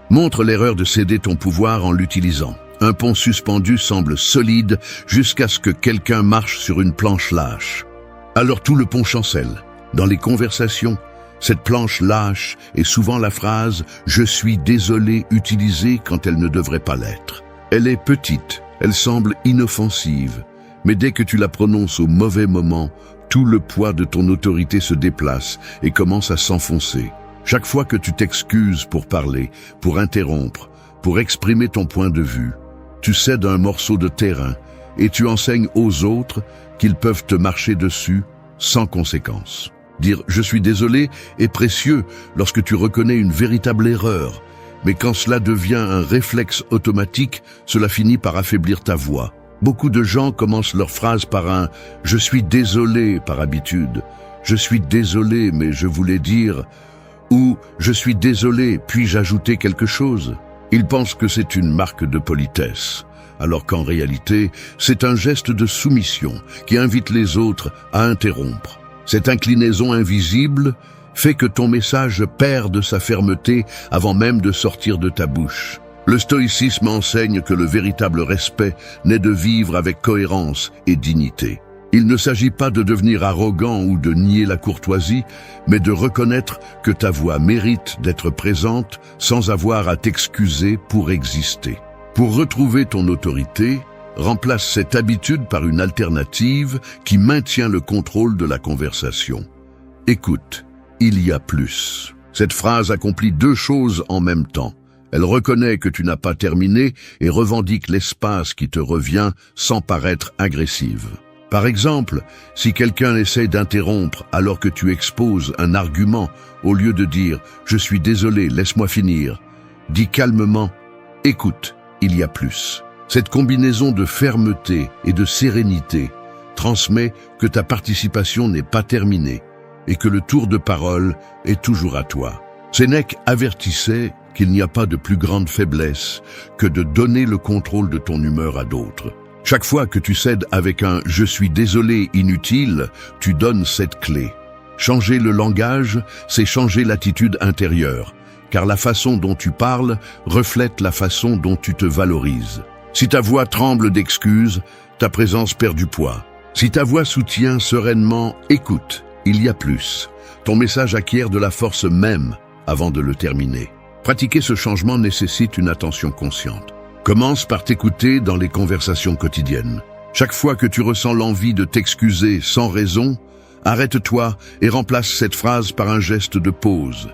Montre l'erreur de céder ton pouvoir en l'utilisant. Un pont suspendu semble solide jusqu'à ce que quelqu'un marche sur une planche lâche. Alors tout le pont chancelle. Dans les conversations, cette planche lâche est souvent la phrase « Je suis désolé » utilisée quand elle ne devrait pas l'être. Elle est petite, elle semble inoffensive, mais dès que tu la prononces au mauvais moment, tout le poids de ton autorité se déplace et commence à s'enfoncer. Chaque fois que tu t'excuses pour parler, pour interrompre, pour exprimer ton point de vue, tu cèdes un morceau de terrain et tu enseignes aux autres qu'ils peuvent te marcher dessus sans conséquence. Dire « je suis désolé » est précieux lorsque tu reconnais une véritable erreur, mais quand cela devient un réflexe automatique, cela finit par affaiblir ta voix. Beaucoup de gens commencent leur phrase par un « je suis désolé » par habitude. « Je suis désolé, mais je voulais dire » ou « je suis désolé, puis-je ajouter quelque chose ?» Ils pensent que c'est une marque de politesse, alors qu'en réalité, c'est un geste de soumission qui invite les autres à interrompre. Cette inclinaison invisible fait que ton message perde sa fermeté avant même de sortir de ta bouche. Le stoïcisme enseigne que le véritable respect naît de vivre avec cohérence et dignité. Il ne s'agit pas de devenir arrogant ou de nier la courtoisie, mais de reconnaître que ta voix mérite d'être présente sans avoir à t'excuser pour exister. Pour retrouver ton autorité, remplace cette habitude par une alternative qui maintient le contrôle de la conversation. Écoute, il y a plus. Cette phrase accomplit deux choses en même temps. Elle reconnaît que tu n'as pas terminé et revendique l'espace qui te revient sans paraître agressive. Par exemple, si quelqu'un essaie d'interrompre alors que tu exposes un argument, au lieu de dire « Je suis désolé, laisse-moi finir », dis calmement « Écoute, il y a plus ». Cette combinaison de fermeté et de sérénité transmet que ta participation n'est pas terminée et que le tour de parole est toujours à toi. Sénèque avertissait qu'il n'y a pas de plus grande faiblesse que de donner le contrôle de ton humeur à d'autres. Chaque fois que tu cèdes avec un « je suis désolé » inutile, tu donnes cette clé. Changer le langage, c'est changer l'attitude intérieure, car la façon dont tu parles reflète la façon dont tu te valorises. Si ta voix tremble d'excuses, ta présence perd du poids. Si ta voix soutient sereinement « écoute, il y a plus », ton message acquiert de la force même avant de le terminer. Pratiquer ce changement nécessite une attention consciente. Commence par t'écouter dans les conversations quotidiennes. Chaque fois que tu ressens l'envie de t'excuser sans raison, arrête-toi et remplace cette phrase par un geste de pause,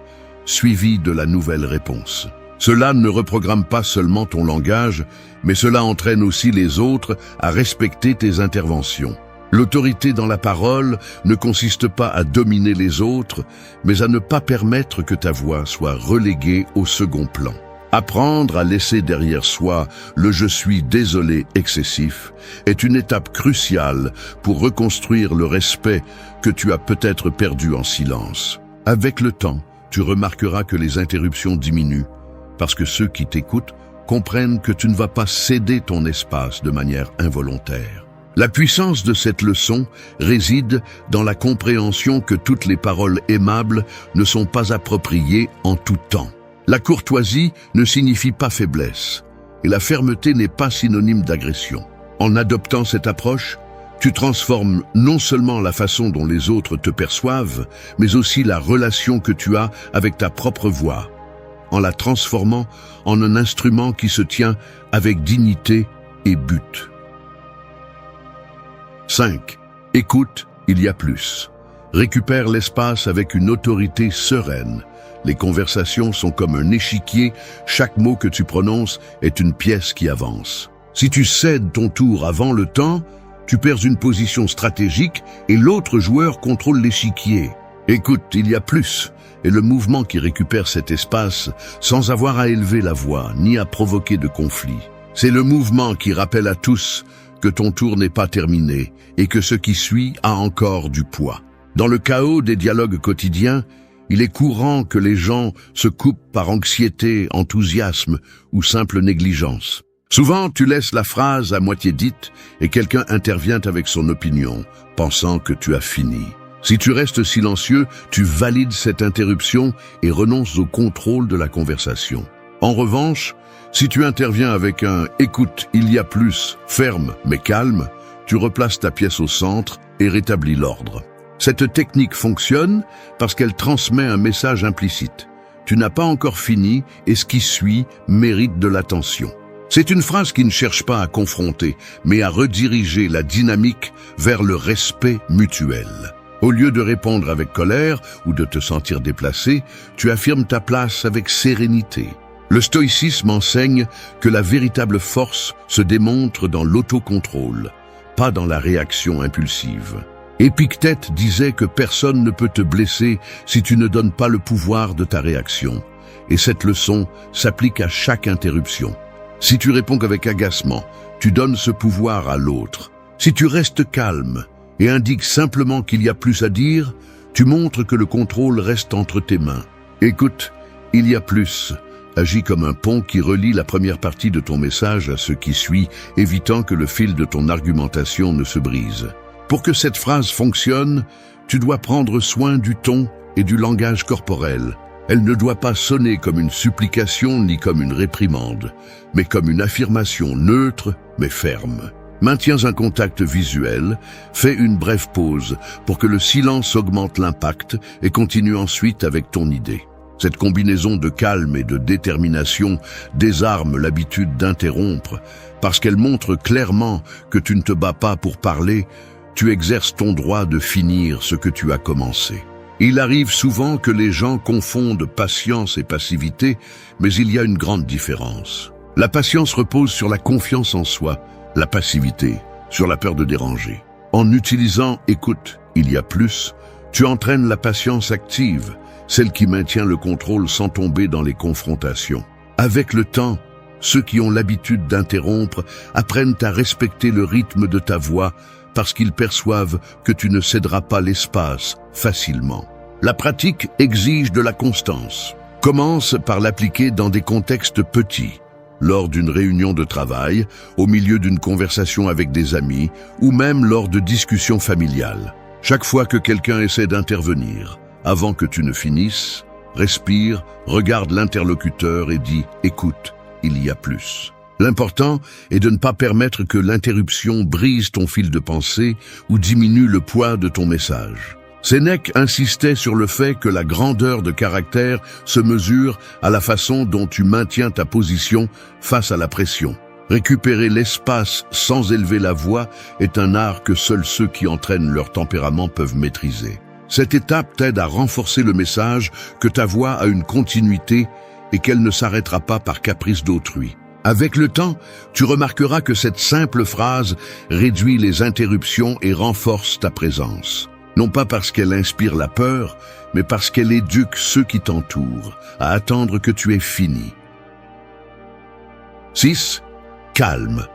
suivi de la nouvelle réponse. Cela ne reprogramme pas seulement ton langage, mais cela entraîne aussi les autres à respecter tes interventions. L'autorité dans la parole ne consiste pas à dominer les autres, mais à ne pas permettre que ta voix soit reléguée au second plan. Apprendre à laisser derrière soi le « je suis désolé » excessif est une étape cruciale pour reconstruire le respect que tu as peut-être perdu en silence. Avec le temps, tu remarqueras que les interruptions diminuent, parce que ceux qui t'écoutent comprennent que tu ne vas pas céder ton espace de manière involontaire. La puissance de cette leçon réside dans la compréhension que toutes les paroles aimables ne sont pas appropriées en tout temps. La courtoisie ne signifie pas faiblesse, et la fermeté n'est pas synonyme d'agression. En adoptant cette approche, tu transformes non seulement la façon dont les autres te perçoivent, mais aussi la relation que tu as avec ta propre voix, en la transformant en un instrument qui se tient avec dignité et but. 5. Écoute, il y a plus. Récupère l'espace avec une autorité sereine. Les conversations sont comme un échiquier, chaque mot que tu prononces est une pièce qui avance. Si tu cèdes ton tour avant le temps, tu perds une position stratégique et l'autre joueur contrôle l'échiquier. Écoute, il y a plus, et le mouvement qui récupère cet espace sans avoir à élever la voix ni à provoquer de conflit. C'est le mouvement qui rappelle à tous que ton tour n'est pas terminé et que ce qui suit a encore du poids. Dans le chaos des dialogues quotidiens, il est courant que les gens se coupent par anxiété, enthousiasme ou simple négligence. Souvent, tu laisses la phrase à moitié dite et quelqu'un intervient avec son opinion, pensant que tu as fini. Si tu restes silencieux, tu valides cette interruption et renonces au contrôle de la conversation. En revanche, si tu interviens avec un « écoute, il y a plus », ferme mais calme, tu replaces ta pièce au centre et rétablis l'ordre. Cette technique fonctionne parce qu'elle transmet un message implicite. Tu n'as pas encore fini et ce qui suit mérite de l'attention. C'est une phrase qui ne cherche pas à confronter, mais à rediriger la dynamique vers le respect mutuel. Au lieu de répondre avec colère ou de te sentir déplacé, tu affirmes ta place avec sérénité. Le stoïcisme enseigne que la véritable force se démontre dans l'autocontrôle, pas dans la réaction impulsive. Épictète disait que personne ne peut te blesser si tu ne donnes pas le pouvoir de ta réaction. Et cette leçon s'applique à chaque interruption. Si tu réponds avec agacement, tu donnes ce pouvoir à l'autre. Si tu restes calme et indiques simplement qu'il y a plus à dire, tu montres que le contrôle reste entre tes mains. Écoute, il y a plus. Agis comme un pont qui relie la première partie de ton message à ce qui suit, évitant que le fil de ton argumentation ne se brise. Pour que cette phrase fonctionne, tu dois prendre soin du ton et du langage corporel. Elle ne doit pas sonner comme une supplication ni comme une réprimande, mais comme une affirmation neutre mais ferme. Maintiens un contact visuel, fais une brève pause pour que le silence augmente l'impact et continue ensuite avec ton idée. Cette combinaison de calme et de détermination désarme l'habitude d'interrompre parce qu'elle montre clairement que tu ne te bats pas pour parler, tu exerces ton droit de finir ce que tu as commencé. Il arrive souvent que les gens confondent patience et passivité, mais il y a une grande différence. La patience repose sur la confiance en soi, la passivité sur la peur de déranger. En utilisant « écoute, il y a plus », tu entraînes la patience active, celle qui maintient le contrôle sans tomber dans les confrontations. Avec le temps, ceux qui ont l'habitude d'interrompre apprennent à respecter le rythme de ta voix parce qu'ils perçoivent que tu ne céderas pas l'espace facilement. La pratique exige de la constance. Commence par l'appliquer dans des contextes petits, lors d'une réunion de travail, au milieu d'une conversation avec des amis ou même lors de discussions familiales. Chaque fois que quelqu'un essaie d'intervenir, avant que tu ne finisses, respire, regarde l'interlocuteur et dis « écoute, il y a plus ». L'important est de ne pas permettre que l'interruption brise ton fil de pensée ou diminue le poids de ton message. Sénèque insistait sur le fait que la grandeur de caractère se mesure à la façon dont tu maintiens ta position face à la pression. Récupérer l'espace sans élever la voix est un art que seuls ceux qui entraînent leur tempérament peuvent maîtriser. Cette étape t'aide à renforcer le message que ta voix a une continuité et qu'elle ne s'arrêtera pas par caprice d'autrui. Avec le temps, tu remarqueras que cette simple phrase réduit les interruptions et renforce ta présence. Non pas parce qu'elle inspire la peur, mais parce qu'elle éduque ceux qui t'entourent à attendre que tu aies fini. 6. Calme.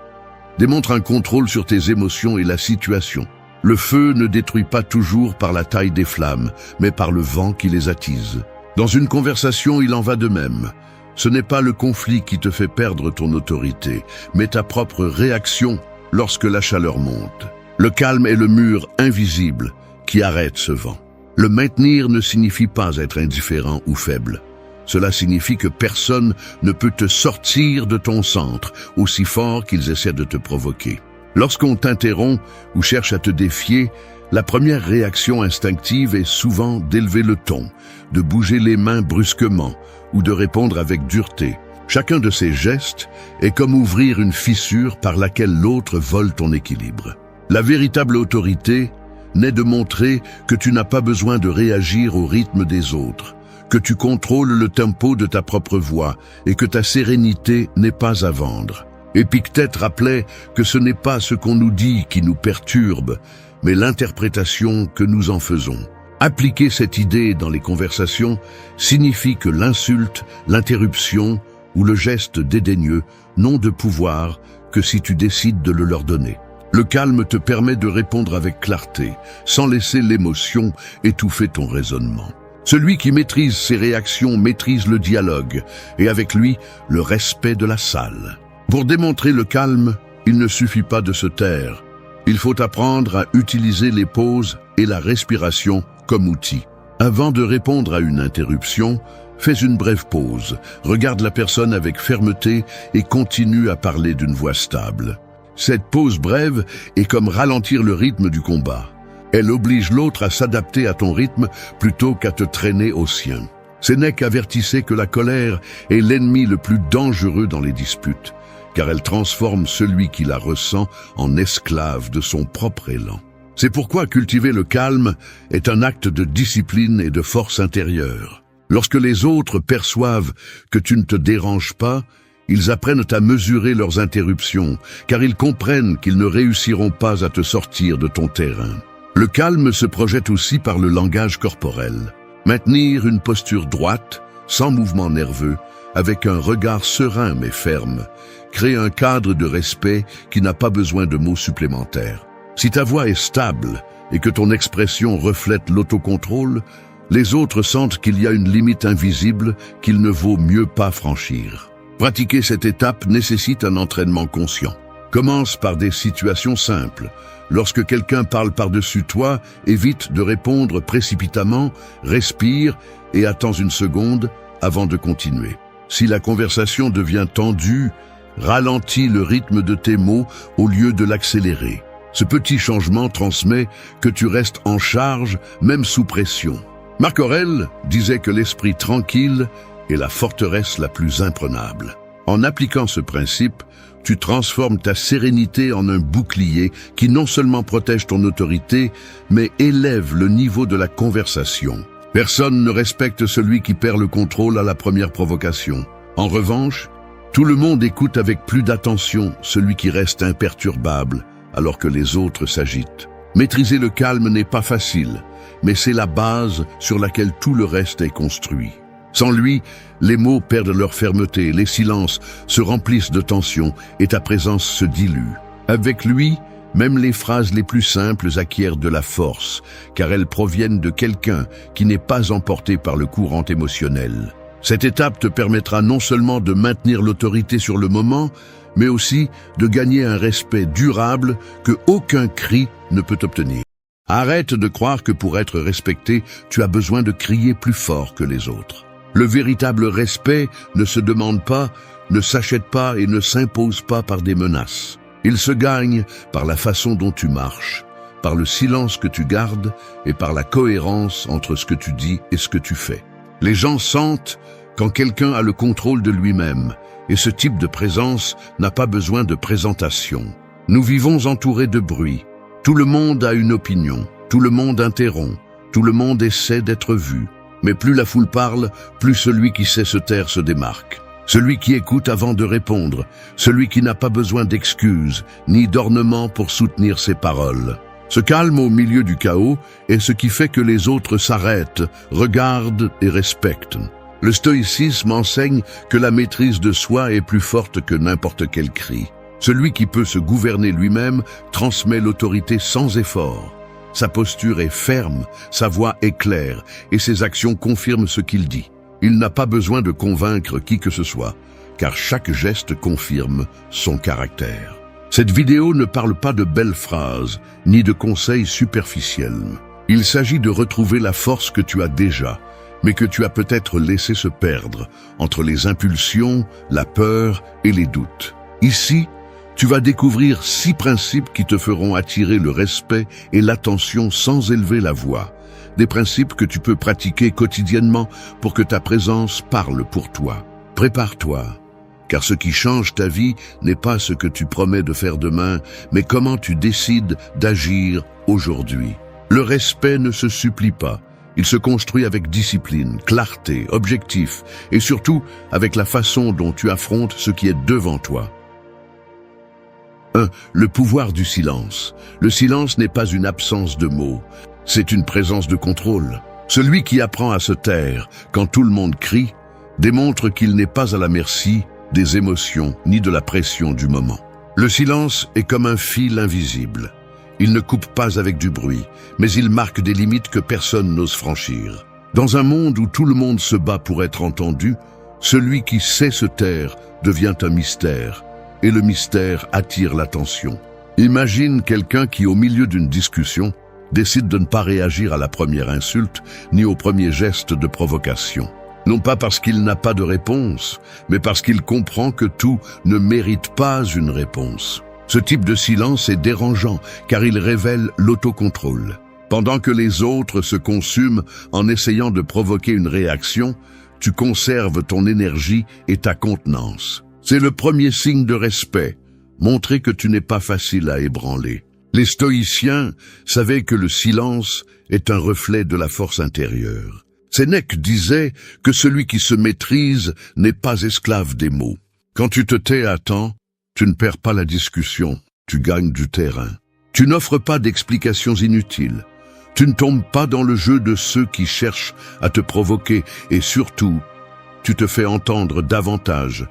Démontre un contrôle sur tes émotions et la situation. Le feu ne détruit pas toujours par la taille des flammes, mais par le vent qui les attise. Dans une conversation, il en va de même. Ce n'est pas le conflit qui te fait perdre ton autorité, mais ta propre réaction lorsque la chaleur monte. Le calme est le mur invisible qui arrête ce vent. Le maintenir ne signifie pas être indifférent ou faible. Cela signifie que personne ne peut te sortir de ton centre, aussi fort qu'ils essaient de te provoquer. Lorsqu'on t'interrompt ou cherche à te défier, la première réaction instinctive est souvent d'élever le ton, de bouger les mains brusquement ou de répondre avec dureté. Chacun de ces gestes est comme ouvrir une fissure par laquelle l'autre vole ton équilibre. La véritable autorité n'est de montrer que tu n'as pas besoin de réagir au rythme des autres, que tu contrôles le tempo de ta propre voix et que ta sérénité n'est pas à vendre. Épictète rappelait que ce n'est pas ce qu'on nous dit qui nous perturbe, mais l'interprétation que nous en faisons. Appliquer cette idée dans les conversations signifie que l'insulte, l'interruption ou le geste dédaigneux n'ont de pouvoir que si tu décides de le leur donner. Le calme te permet de répondre avec clarté, sans laisser l'émotion étouffer ton raisonnement. Celui qui maîtrise ses réactions maîtrise le dialogue, et avec lui, le respect de la salle. Pour démontrer le calme, il ne suffit pas de se taire. Il faut apprendre à utiliser les pauses et la respiration comme outil. Avant de répondre à une interruption, fais une brève pause, regarde la personne avec fermeté et continue à parler d'une voix stable. Cette pause brève est comme ralentir le rythme du combat. Elle oblige l'autre à s'adapter à ton rythme plutôt qu'à te traîner au sien. Sénèque avertissait que la colère est l'ennemi le plus dangereux dans les disputes, car elle transforme celui qui la ressent en esclave de son propre élan. C'est pourquoi cultiver le calme est un acte de discipline et de force intérieure. Lorsque les autres perçoivent que tu ne te déranges pas, ils apprennent à mesurer leurs interruptions, car ils comprennent qu'ils ne réussiront pas à te sortir de ton terrain. Le calme se projette aussi par le langage corporel. Maintenir une posture droite, sans mouvement nerveux, avec un regard serein mais ferme, crée un cadre de respect qui n'a pas besoin de mots supplémentaires. Si ta voix est stable et que ton expression reflète l'autocontrôle, les autres sentent qu'il y a une limite invisible qu'il ne vaut mieux pas franchir. Pratiquer cette étape nécessite un entraînement conscient. Commence par des situations simples. Lorsque quelqu'un parle par-dessus toi, évite de répondre précipitamment, respire et attends une seconde avant de continuer. Si la conversation devient tendue, ralentis le rythme de tes mots au lieu de l'accélérer. Ce petit changement transmet que tu restes en charge, même sous pression. Marc Aurèle disait que l'esprit tranquille est la forteresse la plus imprenable. En appliquant ce principe, tu transformes ta sérénité en un bouclier qui non seulement protège ton autorité, mais élève le niveau de la conversation. Personne ne respecte celui qui perd le contrôle à la première provocation. En revanche, tout le monde écoute avec plus d'attention celui qui reste imperturbable, alors que les autres s'agitent. Maîtriser le calme n'est pas facile, mais c'est la base sur laquelle tout le reste est construit. Sans lui, les mots perdent leur fermeté, les silences se remplissent de tension et ta présence se dilue. Avec lui, même les phrases les plus simples acquièrent de la force, car elles proviennent de quelqu'un qui n'est pas emporté par le courant émotionnel. Cette étape te permettra non seulement de maintenir l'autorité sur le moment, mais aussi de gagner un respect durable que aucun cri ne peut obtenir. Arrête de croire que pour être respecté, tu as besoin de crier plus fort que les autres. Le véritable respect ne se demande pas, ne s'achète pas et ne s'impose pas par des menaces. Il se gagne par la façon dont tu marches, par le silence que tu gardes et par la cohérence entre ce que tu dis et ce que tu fais. Les gens sentent quand quelqu'un a le contrôle de lui-même, et ce type de présence n'a pas besoin de présentation. Nous vivons entourés de bruit. Tout le monde a une opinion, tout le monde interrompt, tout le monde essaie d'être vu. Mais plus la foule parle, plus celui qui sait se taire se démarque. Celui qui écoute avant de répondre, celui qui n'a pas besoin d'excuses, ni d'ornements pour soutenir ses paroles. Ce calme au milieu du chaos est ce qui fait que les autres s'arrêtent, regardent et respectent. Le stoïcisme enseigne que la maîtrise de soi est plus forte que n'importe quel cri. Celui qui peut se gouverner lui-même transmet l'autorité sans effort. Sa posture est ferme, sa voix est claire et ses actions confirment ce qu'il dit. Il n'a pas besoin de convaincre qui que ce soit, car chaque geste confirme son caractère. Cette vidéo ne parle pas de belles phrases, ni de conseils superficiels. Il s'agit de retrouver la force que tu as déjà, mais que tu as peut-être laissé se perdre entre les impulsions, la peur et les doutes. Ici, tu vas découvrir 6 principes qui te feront attirer le respect et l'attention sans élever la voix. Des principes que tu peux pratiquer quotidiennement pour que ta présence parle pour toi. Prépare-toi, car ce qui change ta vie n'est pas ce que tu promets de faire demain, mais comment tu décides d'agir aujourd'hui. Le respect ne se supplie pas. Il se construit avec discipline, clarté, objectif et surtout avec la façon dont tu affrontes ce qui est devant toi. 1. Le pouvoir du silence. Le silence n'est pas une absence de mots, c'est une présence de contrôle. Celui qui apprend à se taire quand tout le monde crie démontre qu'il n'est pas à la merci des émotions ni de la pression du moment. Le silence est comme un fil invisible. Il ne coupe pas avec du bruit, mais il marque des limites que personne n'ose franchir. Dans un monde où tout le monde se bat pour être entendu, celui qui sait se taire devient un mystère. Et le mystère attire l'attention. Imagine quelqu'un qui, au milieu d'une discussion, décide de ne pas réagir à la première insulte, ni au premier geste de provocation. Non pas parce qu'il n'a pas de réponse, mais parce qu'il comprend que tout ne mérite pas une réponse. Ce type de silence est dérangeant, car il révèle l'autocontrôle. Pendant que les autres se consument en essayant de provoquer une réaction, tu conserves ton énergie et ta contenance. C'est le premier signe de respect, montrer que tu n'es pas facile à ébranler. Les stoïciens savaient que le silence est un reflet de la force intérieure. Sénèque disait que celui qui se maîtrise n'est pas esclave des mots. Quand tu te tais à temps, tu ne perds pas la discussion, tu gagnes du terrain. Tu n'offres pas d'explications inutiles. Tu ne tombes pas dans le jeu de ceux qui cherchent à te provoquer et surtout, tu te fais entendre davantage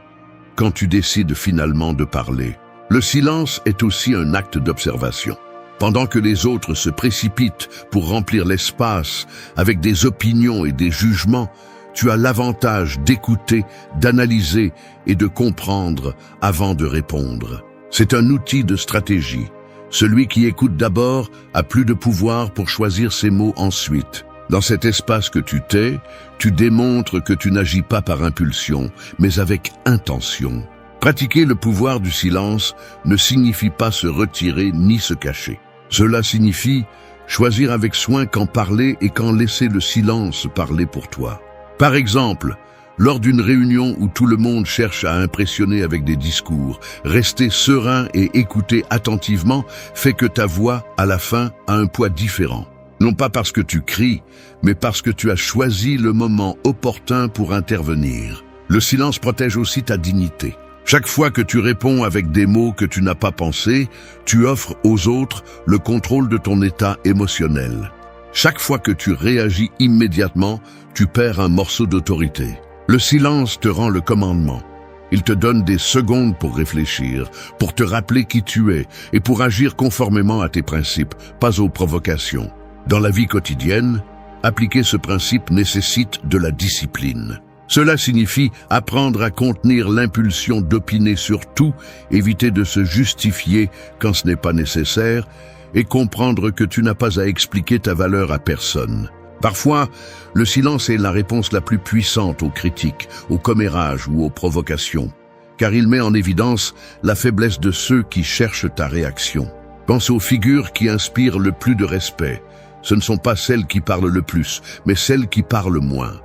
quand tu décides finalement de parler. Le silence est aussi un acte d'observation. Pendant que les autres se précipitent pour remplir l'espace avec des opinions et des jugements, tu as l'avantage d'écouter, d'analyser et de comprendre avant de répondre. C'est un outil de stratégie. Celui qui écoute d'abord a plus de pouvoir pour choisir ses mots ensuite. Dans cet espace que tu tais, tu démontres que tu n'agis pas par impulsion, mais avec intention. Pratiquer le pouvoir du silence ne signifie pas se retirer ni se cacher. Cela signifie choisir avec soin quand parler et quand laisser le silence parler pour toi. Par exemple, lors d'une réunion où tout le monde cherche à impressionner avec des discours, rester serein et écouter attentivement fait que ta voix, à la fin, a un poids différent. Non pas parce que tu cries, mais parce que tu as choisi le moment opportun pour intervenir. Le silence protège aussi ta dignité. Chaque fois que tu réponds avec des mots que tu n'as pas pensés, tu offres aux autres le contrôle de ton état émotionnel. Chaque fois que tu réagis immédiatement, tu perds un morceau d'autorité. Le silence te rend le commandement. Il te donne des secondes pour réfléchir, pour te rappeler qui tu es et pour agir conformément à tes principes, pas aux provocations. Dans la vie quotidienne, appliquer ce principe nécessite de la discipline. Cela signifie apprendre à contenir l'impulsion d'opiner sur tout, éviter de se justifier quand ce n'est pas nécessaire et comprendre que tu n'as pas à expliquer ta valeur à personne. Parfois, le silence est la réponse la plus puissante aux critiques, aux commérages ou aux provocations, car il met en évidence la faiblesse de ceux qui cherchent ta réaction. Pense aux figures qui inspirent le plus de respect. Ce ne sont pas celles qui parlent le plus, mais celles qui parlent moins,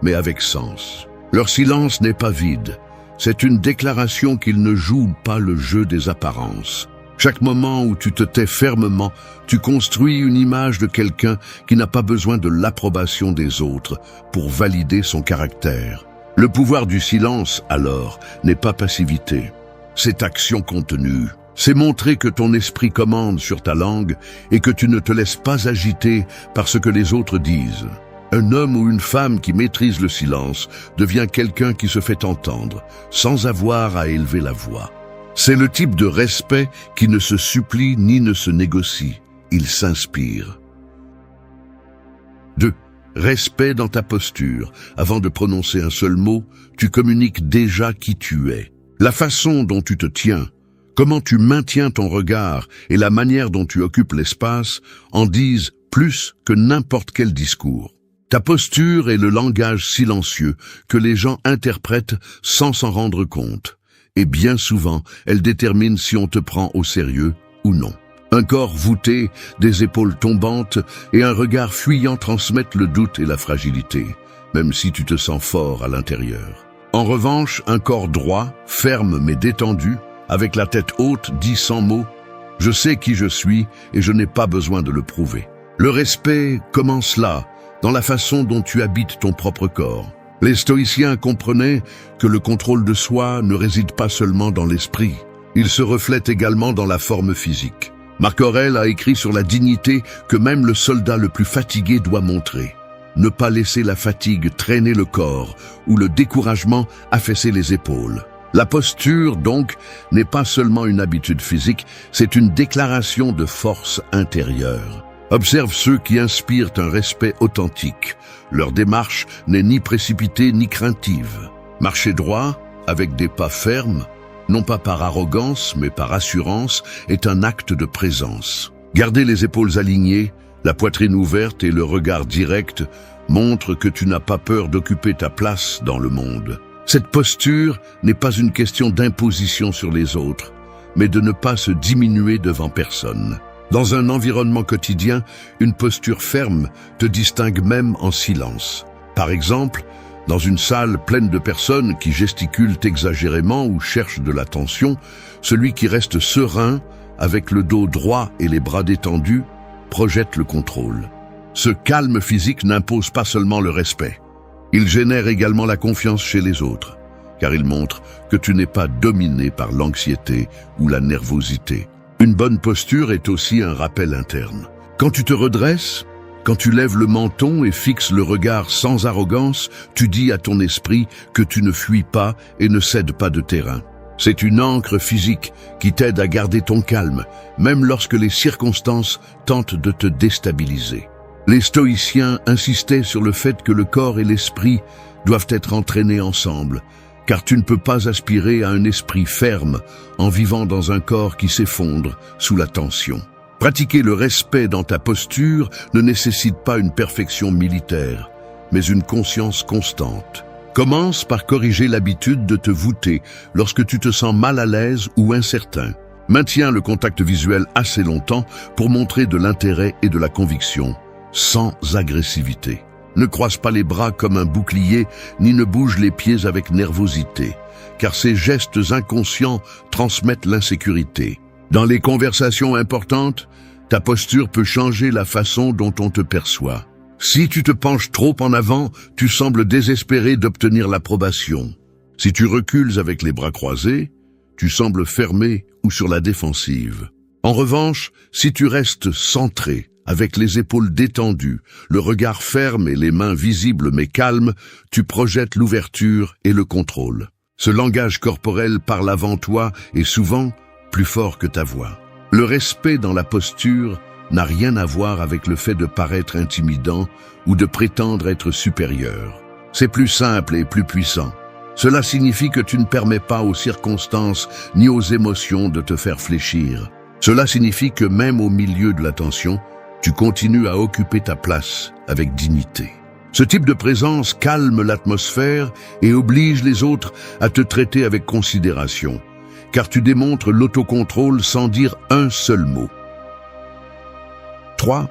mais avec sens. Leur silence n'est pas vide. C'est une déclaration qu'ils ne jouent pas le jeu des apparences. Chaque moment où tu te tais fermement, tu construis une image de quelqu'un qui n'a pas besoin de l'approbation des autres pour valider son caractère. Le pouvoir du silence, alors, n'est pas passivité. C'est action contenue. C'est montrer que ton esprit commande sur ta langue et que tu ne te laisses pas agiter par ce que les autres disent. Un homme ou une femme qui maîtrise le silence devient quelqu'un qui se fait entendre, sans avoir à élever la voix. C'est le type de respect qui ne se supplie ni ne se négocie, il s'inspire. 2. Respect dans ta posture. Avant de prononcer un seul mot, tu communiques déjà qui tu es. La façon dont tu te tiens, comment tu maintiens ton regard et la manière dont tu occupes l'espace en disent plus que n'importe quel discours. Ta posture est le langage silencieux que les gens interprètent sans s'en rendre compte. Et bien souvent, elle détermine si on te prend au sérieux ou non. Un corps voûté, des épaules tombantes et un regard fuyant transmettent le doute et la fragilité, même si tu te sens fort à l'intérieur. En revanche, un corps droit, ferme mais détendu, avec la tête haute, dit sans mots « Je sais qui je suis et je n'ai pas besoin de le prouver ». Le respect commence là, dans la façon dont tu habites ton propre corps. Les stoïciens comprenaient que le contrôle de soi ne réside pas seulement dans l'esprit, il se reflète également dans la forme physique. Marc Aurèle a écrit sur la dignité que même le soldat le plus fatigué doit montrer. Ne pas laisser la fatigue traîner le corps ou le découragement affaisser les épaules. La posture, donc, n'est pas seulement une habitude physique, c'est une déclaration de force intérieure. Observe ceux qui inspirent un respect authentique. Leur démarche n'est ni précipitée ni craintive. Marcher droit, avec des pas fermes, non pas par arrogance mais par assurance, est un acte de présence. Garder les épaules alignées, la poitrine ouverte et le regard direct montrent que tu n'as pas peur d'occuper ta place dans le monde. Cette posture n'est pas une question d'imposition sur les autres, mais de ne pas se diminuer devant personne. Dans un environnement quotidien, une posture ferme te distingue même en silence. Par exemple, dans une salle pleine de personnes qui gesticulent exagérément ou cherchent de l'attention, celui qui reste serein, avec le dos droit et les bras détendus, projette le contrôle. Ce calme physique n'impose pas seulement le respect. Il génère également la confiance chez les autres, car il montre que tu n'es pas dominé par l'anxiété ou la nervosité. Une bonne posture est aussi un rappel interne. Quand tu te redresses, quand tu lèves le menton et fixes le regard sans arrogance, tu dis à ton esprit que tu ne fuis pas et ne cèdes pas de terrain. C'est une ancre physique qui t'aide à garder ton calme, même lorsque les circonstances tentent de te déstabiliser. Les stoïciens insistaient sur le fait que le corps et l'esprit doivent être entraînés ensemble, car tu ne peux pas aspirer à un esprit ferme en vivant dans un corps qui s'effondre sous la tension. Pratiquer le respect dans ta posture ne nécessite pas une perfection militaire, mais une conscience constante. Commence par corriger l'habitude de te voûter lorsque tu te sens mal à l'aise ou incertain. Maintiens le contact visuel assez longtemps pour montrer de l'intérêt et de la conviction, sans agressivité. Ne croise pas les bras comme un bouclier, ni ne bouge les pieds avec nervosité, car ces gestes inconscients transmettent l'insécurité. Dans les conversations importantes, ta posture peut changer la façon dont on te perçoit. Si tu te penches trop en avant, tu sembles désespéré d'obtenir l'approbation. Si tu recules avec les bras croisés, tu sembles fermé ou sur la défensive. En revanche, si tu restes centré, avec les épaules détendues, le regard ferme et les mains visibles mais calmes, tu projettes l'ouverture et le contrôle. Ce langage corporel parle avant toi et souvent plus fort que ta voix. Le respect dans la posture n'a rien à voir avec le fait de paraître intimidant ou de prétendre être supérieur. C'est plus simple et plus puissant. Cela signifie que tu ne permets pas aux circonstances ni aux émotions de te faire fléchir. Cela signifie que même au milieu de la tension, tu continues à occuper ta place avec dignité. Ce type de présence calme l'atmosphère et oblige les autres à te traiter avec considération, car tu démontres l'autocontrôle sans dire un seul mot. 3.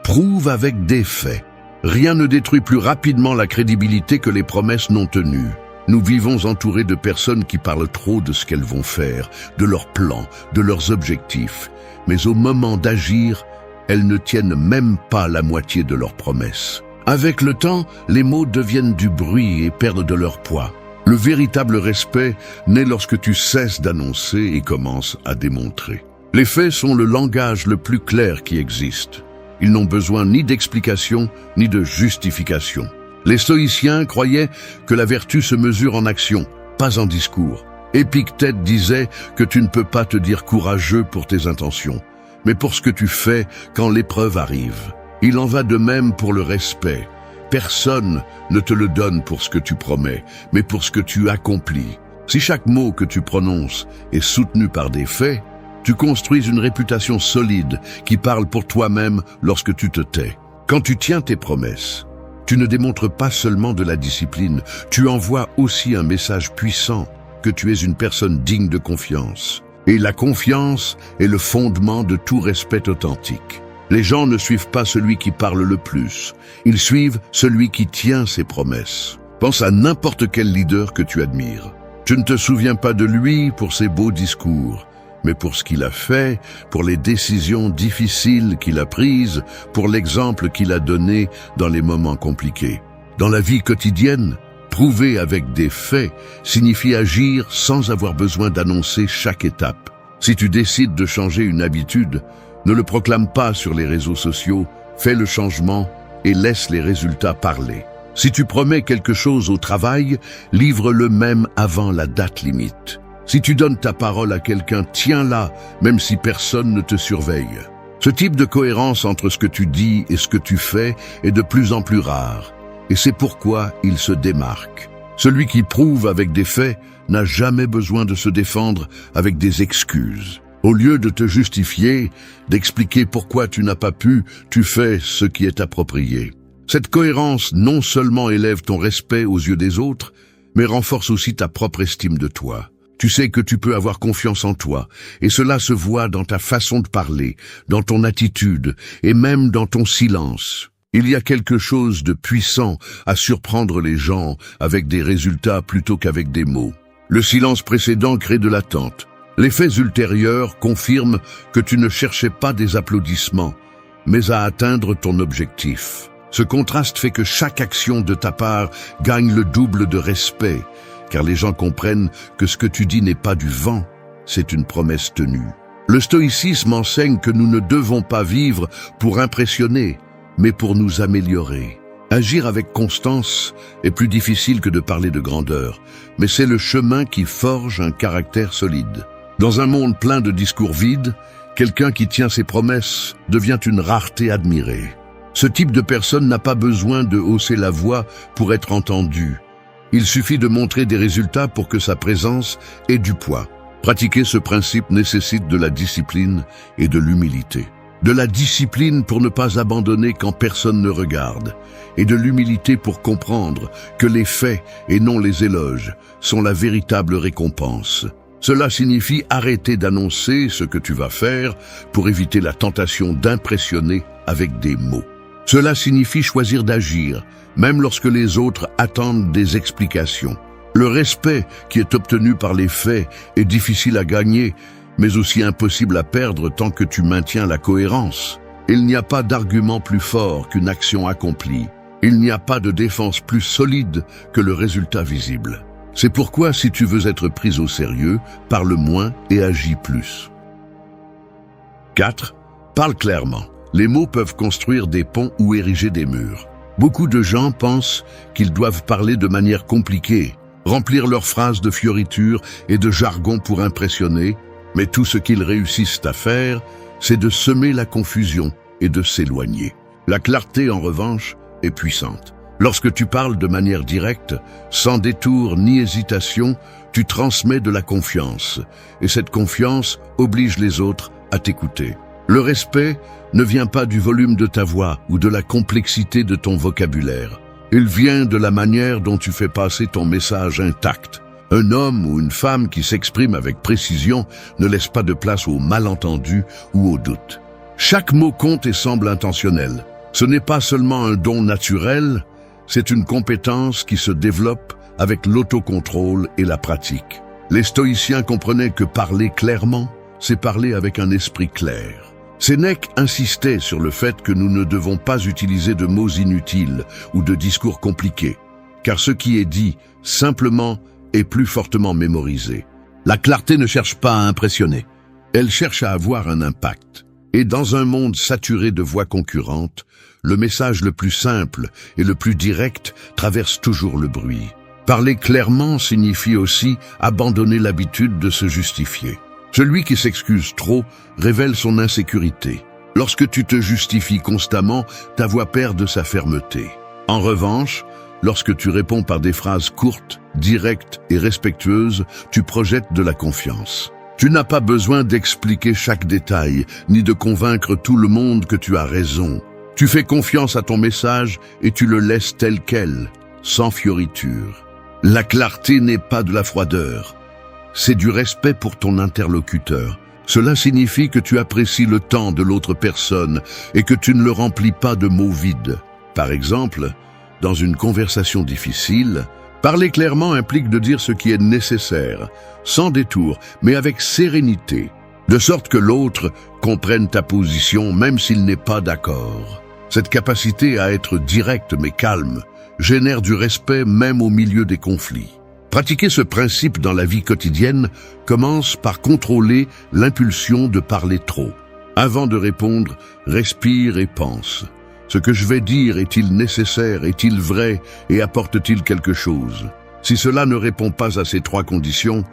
Prouve avec des faits. Rien ne détruit plus rapidement la crédibilité que les promesses non tenues. Nous vivons entourés de personnes qui parlent trop de ce qu'elles vont faire, de leurs plans, de leurs objectifs. Mais au moment d'agir, elles ne tiennent même pas la moitié de leurs promesses. Avec le temps, les mots deviennent du bruit et perdent de leur poids. Le véritable respect naît lorsque tu cesses d'annoncer et commences à démontrer. Les faits sont le langage le plus clair qui existe. Ils n'ont besoin ni d'explication, ni de justification. Les stoïciens croyaient que la vertu se mesure en action, pas en discours. Épictète disait que tu ne peux pas te dire courageux pour tes intentions, mais pour ce que tu fais quand l'épreuve arrive. Il en va de même pour le respect. Personne ne te le donne pour ce que tu promets, mais pour ce que tu accomplis. Si chaque mot que tu prononces est soutenu par des faits, tu construis une réputation solide qui parle pour toi-même lorsque tu te tais. Quand tu tiens tes promesses, tu ne démontres pas seulement de la discipline, tu envoies aussi un message puissant que tu es une personne digne de confiance. Et la confiance est le fondement de tout respect authentique. Les gens ne suivent pas celui qui parle le plus, ils suivent celui qui tient ses promesses. Pense à n'importe quel leader que tu admires. Tu ne te souviens pas de lui pour ses beaux discours, mais pour ce qu'il a fait, pour les décisions difficiles qu'il a prises, pour l'exemple qu'il a donné dans les moments compliqués. Dans la vie quotidienne, prouver avec des faits signifie agir sans avoir besoin d'annoncer chaque étape. Si tu décides de changer une habitude, ne le proclame pas sur les réseaux sociaux, fais le changement et laisse les résultats parler. Si tu promets quelque chose au travail, livre-le même avant la date limite. Si tu donnes ta parole à quelqu'un, tiens-la, même si personne ne te surveille. Ce type de cohérence entre ce que tu dis et ce que tu fais est de plus en plus rare, et c'est pourquoi il se démarque. Celui qui prouve avec des faits n'a jamais besoin de se défendre avec des excuses. Au lieu de te justifier, d'expliquer pourquoi tu n'as pas pu, tu fais ce qui est approprié. Cette cohérence non seulement élève ton respect aux yeux des autres, mais renforce aussi ta propre estime de toi. Tu sais que tu peux avoir confiance en toi, et cela se voit dans ta façon de parler, dans ton attitude, et même dans ton silence. Il y a quelque chose de puissant à surprendre les gens avec des résultats plutôt qu'avec des mots. Le silence précédent crée de l'attente. Les faits ultérieurs confirment que tu ne cherchais pas des applaudissements, mais à atteindre ton objectif. Ce contraste fait que chaque action de ta part gagne le double de respect, car les gens comprennent que ce que tu dis n'est pas du vent, c'est une promesse tenue. Le stoïcisme enseigne que nous ne devons pas vivre pour impressionner, mais pour nous améliorer. Agir avec constance est plus difficile que de parler de grandeur, mais c'est le chemin qui forge un caractère solide. Dans un monde plein de discours vides, quelqu'un qui tient ses promesses devient une rareté admirée. Ce type de personne n'a pas besoin de hausser la voix pour être entendu. Il suffit de montrer des résultats pour que sa présence ait du poids. Pratiquer ce principe nécessite de la discipline et de l'humilité. De la discipline pour ne pas abandonner quand personne ne regarde, et de l'humilité pour comprendre que les faits et non les éloges sont la véritable récompense. Cela signifie arrêter d'annoncer ce que tu vas faire pour éviter la tentation d'impressionner avec des mots. Cela signifie choisir d'agir, même lorsque les autres attendent des explications. Le respect qui est obtenu par les faits est difficile à gagner, mais aussi impossible à perdre tant que tu maintiens la cohérence. Il n'y a pas d'argument plus fort qu'une action accomplie. Il n'y a pas de défense plus solide que le résultat visible. C'est pourquoi, si tu veux être pris au sérieux, parle moins et agis plus. 4. Parle clairement. Les mots peuvent construire des ponts ou ériger des murs. Beaucoup de gens pensent qu'ils doivent parler de manière compliquée, remplir leurs phrases de fioritures et de jargon pour impressionner, mais tout ce qu'ils réussissent à faire, c'est de semer la confusion et de s'éloigner. La clarté, en revanche, est puissante. Lorsque tu parles de manière directe, sans détour ni hésitation, tu transmets de la confiance, et cette confiance oblige les autres à t'écouter. Le respect ne vient pas du volume de ta voix ou de la complexité de ton vocabulaire. Il vient de la manière dont tu fais passer ton message intact. Un homme ou une femme qui s'exprime avec précision ne laisse pas de place aux malentendus ou aux doutes. Chaque mot compte et semble intentionnel. Ce n'est pas seulement un don naturel, c'est une compétence qui se développe avec l'autocontrôle et la pratique. Les stoïciens comprenaient que parler clairement, c'est parler avec un esprit clair. Sénèque insistait sur le fait que nous ne devons pas utiliser de mots inutiles ou de discours compliqués, car ce qui est dit simplement est plus fortement mémorisé. La clarté ne cherche pas à impressionner, elle cherche à avoir un impact. Et dans un monde saturé de voix concurrentes, le message le plus simple et le plus direct traverse toujours le bruit. Parler clairement signifie aussi abandonner l'habitude de se justifier. Celui qui s'excuse trop révèle son insécurité. Lorsque tu te justifies constamment, ta voix perd de sa fermeté. En revanche, lorsque tu réponds par des phrases courtes, directes et respectueuses, tu projettes de la confiance. Tu n'as pas besoin d'expliquer chaque détail, ni de convaincre tout le monde que tu as raison. Tu fais confiance à ton message et tu le laisses tel quel, sans fioriture. La clarté n'est pas de la froideur, c'est du respect pour ton interlocuteur. Cela signifie que tu apprécies le temps de l'autre personne et que tu ne le remplis pas de mots vides. Par exemple, dans une conversation difficile, parler clairement implique de dire ce qui est nécessaire, sans détour, mais avec sérénité, de sorte que l'autre comprenne ta position même s'il n'est pas d'accord. Cette capacité à être direct mais calme génère du respect même au milieu des conflits. Pratiquer ce principe dans la vie quotidienne commence par contrôler l'impulsion de parler trop. Avant de répondre, respire et pense. Ce que je vais dire est-il nécessaire, est-il vrai et apporte-t-il quelque chose? Si cela ne répond pas à ces trois conditions,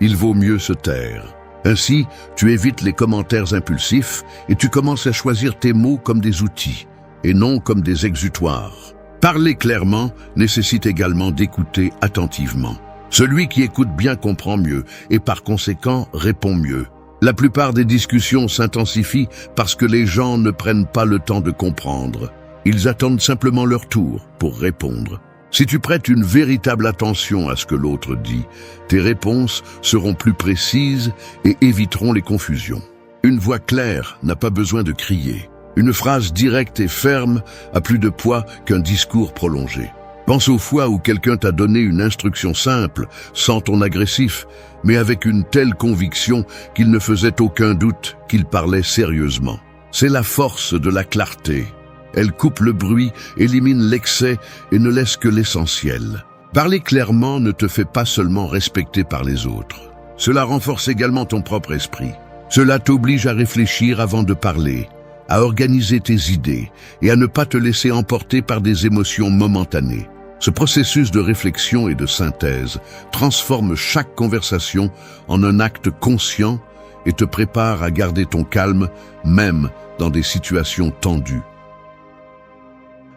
il vaut mieux se taire. Ainsi, tu évites les commentaires impulsifs et tu commences à choisir tes mots comme des outils et non comme des exutoires. Parler clairement nécessite également d'écouter attentivement. Celui qui écoute bien comprend mieux et par conséquent répond mieux. La plupart des discussions s'intensifient parce que les gens ne prennent pas le temps de comprendre. Ils attendent simplement leur tour pour répondre. Si tu prêtes une véritable attention à ce que l'autre dit, tes réponses seront plus précises et éviteront les confusions. Une voix claire n'a pas besoin de crier. Une phrase directe et ferme a plus de poids qu'un discours prolongé. Pense aux fois où quelqu'un t'a donné une instruction simple, sans ton agressif, mais avec une telle conviction qu'il ne faisait aucun doute qu'il parlait sérieusement. C'est la force de la clarté. Elle coupe le bruit, élimine l'excès et ne laisse que l'essentiel. Parler clairement ne te fait pas seulement respecter par les autres. Cela renforce également ton propre esprit. Cela t'oblige à réfléchir avant de parler, à organiser tes idées et à ne pas te laisser emporter par des émotions momentanées. Ce processus de réflexion et de synthèse transforme chaque conversation en un acte conscient et te prépare à garder ton calme, même dans des situations tendues.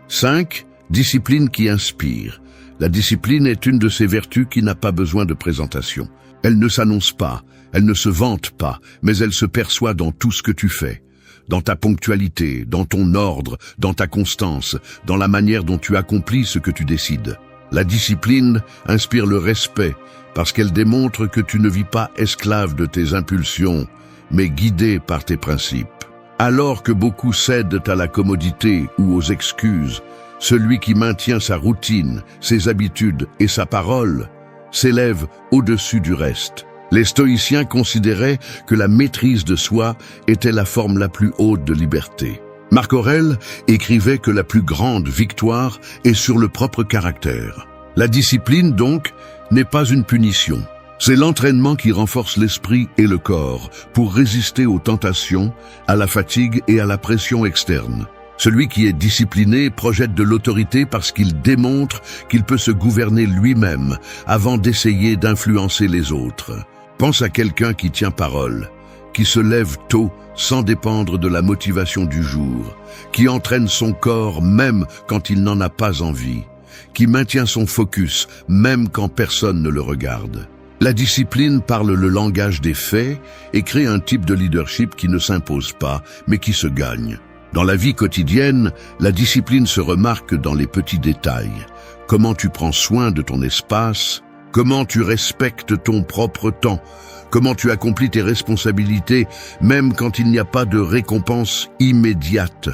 5. Discipline qui inspire. La discipline est une de ces vertus qui n'a pas besoin de présentation. Elle ne s'annonce pas, elle ne se vante pas, mais elle se perçoit dans tout ce que tu fais. Dans ta ponctualité, dans ton ordre, dans ta constance, dans la manière dont tu accomplis ce que tu décides. La discipline inspire le respect parce qu'elle démontre que tu ne vis pas esclave de tes impulsions, mais guidé par tes principes. Alors que beaucoup cèdent à la commodité ou aux excuses, celui qui maintient sa routine, ses habitudes et sa parole s'élève au-dessus du reste. Les stoïciens considéraient que la maîtrise de soi était la forme la plus haute de liberté. Marc Aurèle écrivait que la plus grande victoire est sur le propre caractère. La discipline, donc, n'est pas une punition. C'est l'entraînement qui renforce l'esprit et le corps pour résister aux tentations, à la fatigue et à la pression externe. Celui qui est discipliné projette de l'autorité parce qu'il démontre qu'il peut se gouverner lui-même avant d'essayer d'influencer les autres. Pense à quelqu'un qui tient parole, qui se lève tôt sans dépendre de la motivation du jour, qui entraîne son corps même quand il n'en a pas envie, qui maintient son focus même quand personne ne le regarde. La discipline parle le langage des faits et crée un type de leadership qui ne s'impose pas, mais qui se gagne. Dans la vie quotidienne, la discipline se remarque dans les petits détails. Comment tu prends soin de ton espace, comment tu respectes ton propre temps, comment tu accomplis tes responsabilités, même quand il n'y a pas de récompense immédiate.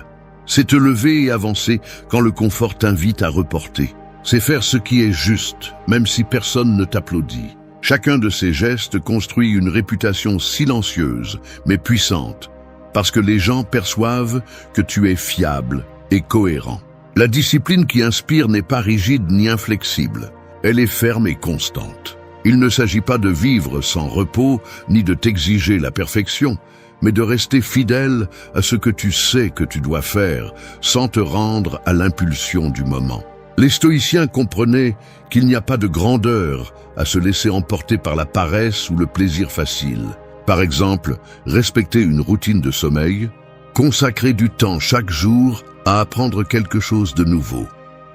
C'est te lever et avancer quand le confort t'invite à reporter. C'est faire ce qui est juste, même si personne ne t'applaudit. Chacun de ces gestes construit une réputation silencieuse, mais puissante, parce que les gens perçoivent que tu es fiable et cohérent. La discipline qui inspire n'est pas rigide ni inflexible. Elle est ferme et constante. Il ne s'agit pas de vivre sans repos, ni de t'exiger la perfection, mais de rester fidèle à ce que tu sais que tu dois faire, sans te rendre à l'impulsion du moment. Les stoïciens comprenaient qu'il n'y a pas de grandeur à se laisser emporter par la paresse ou le plaisir facile. Par exemple, respecter une routine de sommeil, consacrer du temps chaque jour à apprendre quelque chose de nouveau,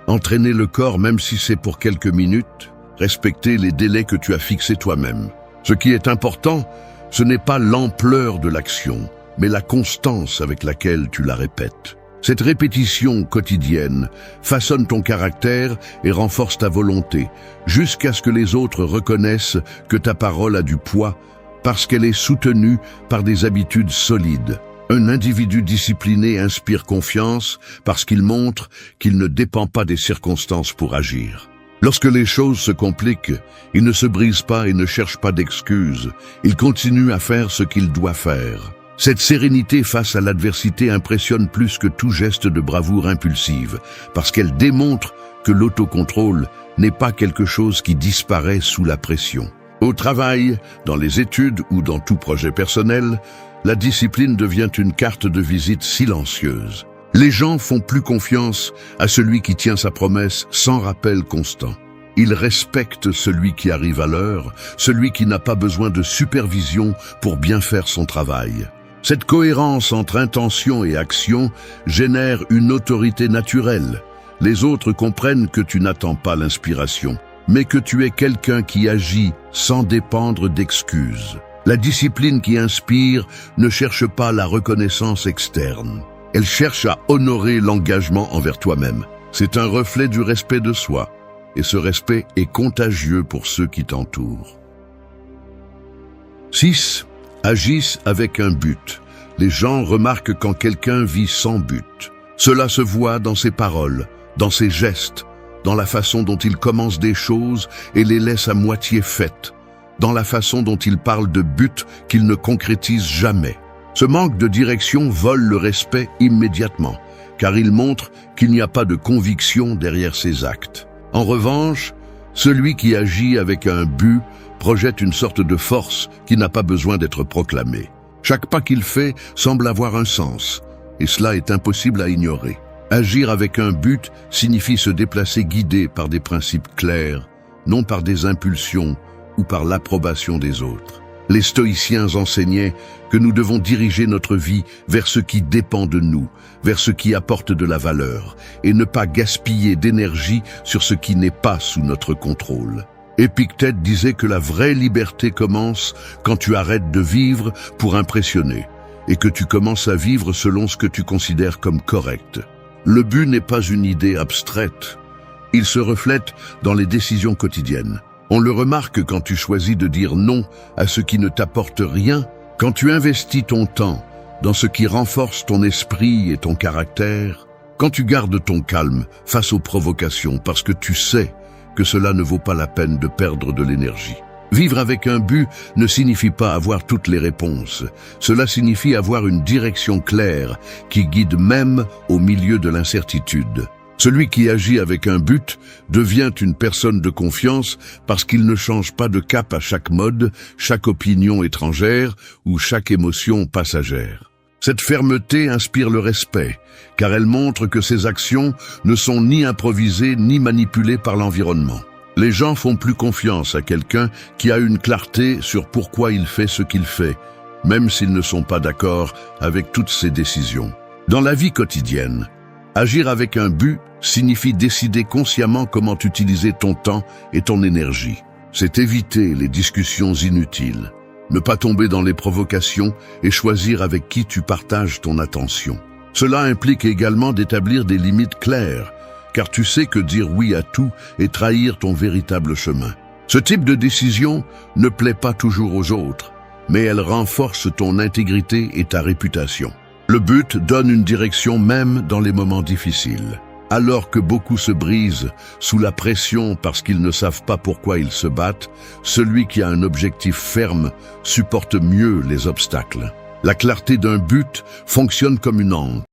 entraîner le corps même si c'est pour quelques minutes, respecter les délais que tu as fixés toi-même. Ce qui est important, ce n'est pas l'ampleur de l'action, mais la constance avec laquelle tu la répètes. Cette répétition quotidienne façonne ton caractère et renforce ta volonté, jusqu'à ce que les autres reconnaissent que ta parole a du poids, parce qu'elle est soutenue par des habitudes solides. Un individu discipliné inspire confiance parce qu'il montre qu'il ne dépend pas des circonstances pour agir. Lorsque les choses se compliquent, il ne se brise pas et ne cherche pas d'excuses. Il continue à faire ce qu'il doit faire. Cette sérénité face à l'adversité impressionne plus que tout geste de bravoure impulsive, parce qu'elle démontre que l'autocontrôle n'est pas quelque chose qui disparaît sous la pression. Au travail, dans les études ou dans tout projet personnel, la discipline devient une carte de visite silencieuse. Les gens font plus confiance à celui qui tient sa promesse sans rappel constant. Ils respectent celui qui arrive à l'heure, celui qui n'a pas besoin de supervision pour bien faire son travail. Cette cohérence entre intention et action génère une autorité naturelle. Les autres comprennent que tu n'attends pas l'inspiration, mais que tu es quelqu'un qui agit sans dépendre d'excuses. La discipline qui inspire ne cherche pas la reconnaissance externe. Elle cherche à honorer l'engagement envers toi-même. C'est un reflet du respect de soi, et ce respect est contagieux pour ceux qui t'entourent. 6. Agissent avec un but. Les gens remarquent quand quelqu'un vit sans but. Cela se voit dans ses paroles, dans ses gestes, dans la façon dont il commence des choses et les laisse à moitié faites, dans la façon dont il parle de buts qu'il ne concrétise jamais. Ce manque de direction vole le respect immédiatement, car il montre qu'il n'y a pas de conviction derrière ses actes. En revanche, celui qui agit avec un but projette une sorte de force qui n'a pas besoin d'être proclamée. Chaque pas qu'il fait semble avoir un sens, et cela est impossible à ignorer. Agir avec un but signifie se déplacer guidé par des principes clairs, non par des impulsions ou par l'approbation des autres. Les stoïciens enseignaient que nous devons diriger notre vie vers ce qui dépend de nous, vers ce qui apporte de la valeur, et ne pas gaspiller d'énergie sur ce qui n'est pas sous notre contrôle. Épictète disait que la vraie liberté commence quand tu arrêtes de vivre pour impressionner, et que tu commences à vivre selon ce que tu considères comme correct. Le but n'est pas une idée abstraite, il se reflète dans les décisions quotidiennes. On le remarque quand tu choisis de dire non à ce qui ne t'apporte rien, quand tu investis ton temps dans ce qui renforce ton esprit et ton caractère, quand tu gardes ton calme face aux provocations parce que tu sais que cela ne vaut pas la peine de perdre de l'énergie. Vivre avec un but ne signifie pas avoir toutes les réponses. Cela signifie avoir une direction claire qui guide même au milieu de l'incertitude. Celui qui agit avec un but devient une personne de confiance parce qu'il ne change pas de cap à chaque mode, chaque opinion étrangère ou chaque émotion passagère. Cette fermeté inspire le respect, car elle montre que ses actions ne sont ni improvisées ni manipulées par l'environnement. Les gens font plus confiance à quelqu'un qui a une clarté sur pourquoi il fait ce qu'il fait, même s'ils ne sont pas d'accord avec toutes ses décisions. Dans la vie quotidienne, agir avec un but signifie décider consciemment comment utiliser ton temps et ton énergie. C'est éviter les discussions inutiles, ne pas tomber dans les provocations et choisir avec qui tu partages ton attention. Cela implique également d'établir des limites claires, car tu sais que dire oui à tout est trahir ton véritable chemin. Ce type de décision ne plaît pas toujours aux autres, mais elle renforce ton intégrité et ta réputation. Le but donne une direction même dans les moments difficiles. Alors que beaucoup se brisent sous la pression parce qu'ils ne savent pas pourquoi ils se battent, celui qui a un objectif ferme supporte mieux les obstacles. La clarté d'un but fonctionne comme une ancre.